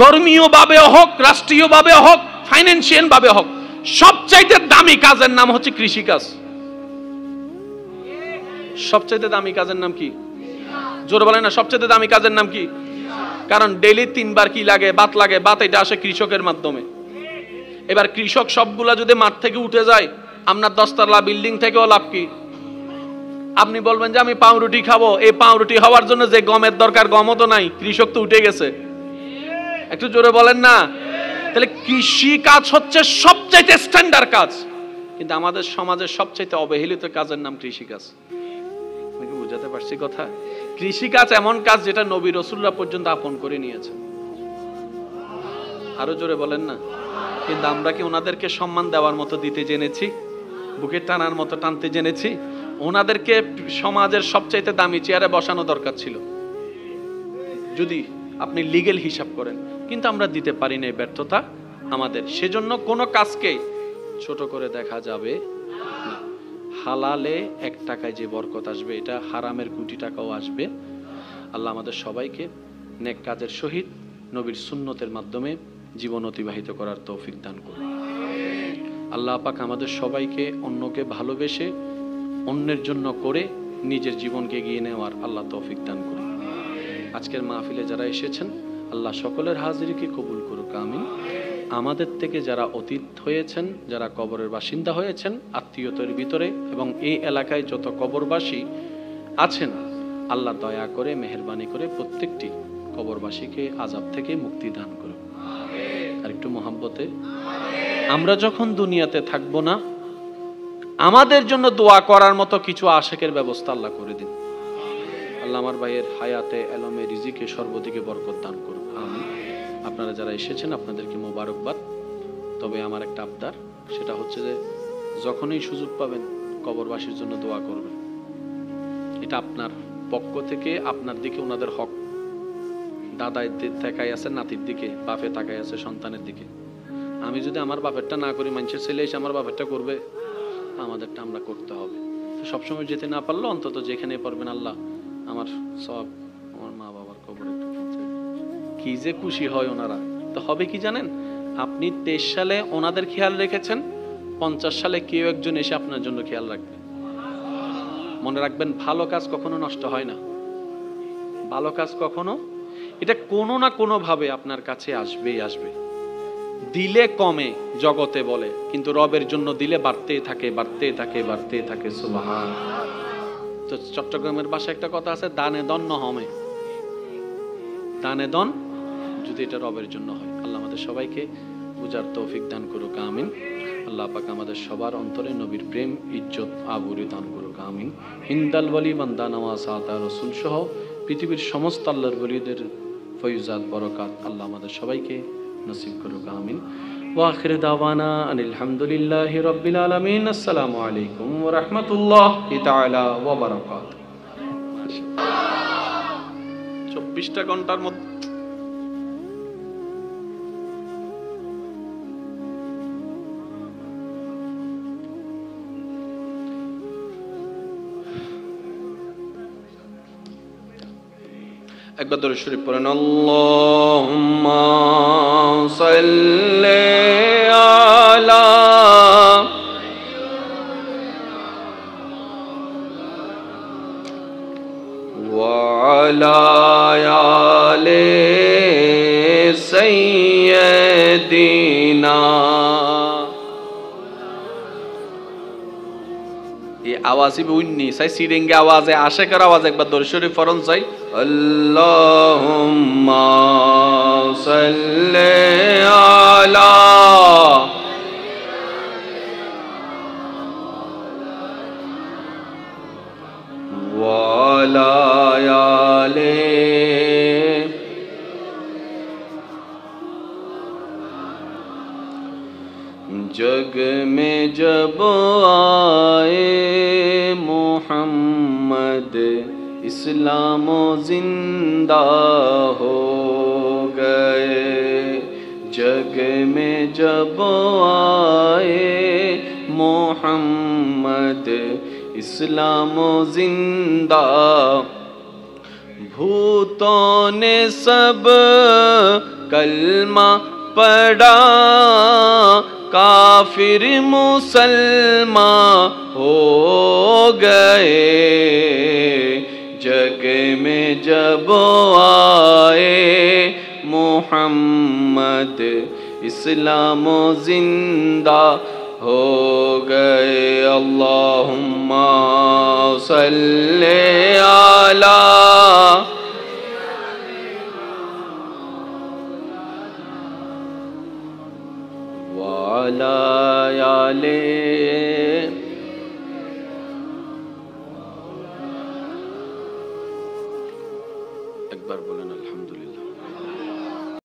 Speaker 1: ধর্মীয়ভাবে হোক, রাষ্ট্রীয়ভাবে হোক, ফাইন্যান্সিয়াল ভাবে হোক, সবচাইতে দামি কাজের নাম হচ্ছে কৃষিকাজ। সবচাইতে দামি কাজের নাম কি? জোরে বলেন না। সবচাইতে দামি কাজের নাম কি? কারণ ডেইলি 3 বার কি লাগে? ভাত লাগে। ভাত এটা আসে কৃষকের মাধ্যমে। এবার কৃষক সবগুলা যদি মাঠ থেকে উঠে যায়, আপনার 10 তলা বিল্ডিং থেকেও লাভ কি? আপনি বলবেন যে আমি পাউরুটি খাবো, এই পাউরুটি হওয়ার জন্য যে গমের দরকার, গমও তো নাই, কৃষক তো উঠে গেছে। একটু জোরে বলেন না। তাহলে কৃষি কাজ হচ্ছে সবচাইতে স্ট্যান্ডার্ড কাজ, কিন্তু আমাদের সমাজের সবচাইতে অবহেলিত কাজের নাম কৃষিকাজ। আমি কি বুঝাতে পারছি কথা? কৃষিকাজ এমন কাজ যেটা নবী রাসূলরা পর্যন্ত আপন করে নিয়েছেন। আরো জোরে বলেন না। কিন্তু আমরা কি ওনাদেরকে সম্মান দেওয়ার মতো দিতে জেনেছি? বুকে টানার মতো টানতে জেনেছি? ওনাদেরকে সমাজের সবচাইতে দামি চেয়ারে বসানো দরকার ছিল যদি আপনি লিগ্যাল হিসাব করেন, কিন্তু আমরা দিতে পারি না। ব্যর্থতা আমাদের। সেজন্য কোনো কাজকে ছোট করে দেখা যাবে না। হালালে 1 টাকায় যে বরকত আসবে, এটা হারামের কোটি টাকাও আসবে। আল্লাহ আমাদের সবাইকে নেক কাজের সহিত নবীর সুন্নতের মাধ্যমে জীবন অতিবাহিত করার তৌফিক দান করুন। আল্লাহ পাক আমাদের সবাইকে অন্যকে ভালোবেসে অন্যের জন্য করে নিজের জীবনকে এগিয়ে নেওয়ার আল্লাহ তৌফিক দান করুন। আজকের মাহফিলে যারা এসেছেন, আল্লাহ সকলের হাজিরিকে কবুল করুক, আমিন। আমাদের থেকে যারা অতীত হয়েছেন, যারা কবরের বাসিন্দা হয়েছেন আত্মীয়তার ভিতরে, এবং এই এলাকায় যত কবরবাসী আছেন, আল্লাহ দয়া করে মেহেরবানি করে প্রত্যেকটি কবরবাসীকে আযাব থেকে মুক্তি দান করুন। আর একটু মহব্বতে, আমরা যখন দুনিয়াতে থাকবো না, আমাদের জন্য দোয়া করার মতো কিছু আশেকের ব্যবস্থা আল্লাহ করে দিন। আল্লাহ আমার ভাইয়ের হায়াতে, এলমে, রিজিকে সর্বদিকে বরকত দান করুন, আমিন। আপনারা যারা এসেছেন আপনাদেরকে মোবারকবাদ। তবে আমার একটা আবদার, সেটা হচ্ছে যে যখনই সুযোগ পাবেন কবরবাসীর জন্য দোয়া করবেন। এটা আপনার পক্ষ থেকে আপনার দিকে ওনাদের হক। দাদাই তাকাই আছে নাতির দিকে, বাপে তাকাই আছে সন্তানের দিকে। আমি যদি আমার বাপেরটা না করি, মানুষের ছেলে এসে আমার বাপেরটা করবে, আমাদেরটা আমরা করতে হবে। সবসময় যেতে না পারলো অন্তত যেখানে পারবেন, আল্লাহ আমার সব আমার মা বাবার কবরে একটু পৌঁছে দিন। কি যে খুশি হয় ওনারা। তো হবে কি জানেন, আপনি 23 সালে ওনাদের খেয়াল রেখেছেন, 50 সালে কেউ একজন এসে আপনার জন্য খেয়াল রাখবে। মনে রাখবেন, ভালো কাজ কখনো নষ্ট হয় না। ভালো কাজ কখনো, এটা কোনো না কোনো ভাবে আপনার কাছে আসবেই আসবে। দিলে কমে জগতে বলে, কিন্তু রবের জন্য দিলে বাড়তেই থাকে, বাড়তেই থাকে, বাড়তেই থাকে। সুবহান। তো চট্টগ্রামের ভাষায় একটা কথা আছে, দানে দন নহমে, দানে দন, যদি এটা রবের জন্য হয়। আল্লাহ আমাদের সবাইকে বুঝার তৌফিক দান করুক, আমিন। আল্লাহ পাক আমাদের সবার অন্তরে নবীর প্রেম, ইজ্জত, আবুরি দান করুক, আমিন। হিন্দাল ওয়ালি বান্দা নওয়াজ আতা রাসূল সহ পৃথিবীর সমস্ত আল্লাহর ওলিদের ফয়ুজাত বরকাত আল্লাহ আমাদের সবাইকে নসিব করুক, আমিন। ওয়া আখিরু দাওয়ানা আনিল হামদুলিল্লাহি রাব্বিল আলামিন। আসসালামু আলাইকুম ওয়া রাহমাতুল্লাহি তাআলা ওয়া বারাকাতুহু। মাশাআল্লাহ 24টা ঘন্টার মধ্যে একবার দরুদ শরীফ পড়েন। আল্লাহুম্মা সাল্লি আলা ওয়া আলা আলি সাইয়্যিদিনা। এই আওয়াজই বুঝনি চাই, সিরিঙ্গে আওয়াজে, আশেকের আওয়াজ একবার দরুদ শরীফ পড়ন চাই। আল্লাহুম্মা সাল্লি আলা ওয়া আলা আলি जग में जब आए मोहम्मद इस्लाम जिंदा हो गए। जग में जब आए मोहम्मद इस्लाम जिंदा। भूतों ने सब कलमा पढ़ा, काफिर मुसलमान हो गए। जग में जब आए मोहम्मद इस्लाम जिंदा हो गए। अल्लाहुम्मा सल्ले अला আলে। একবার বলেন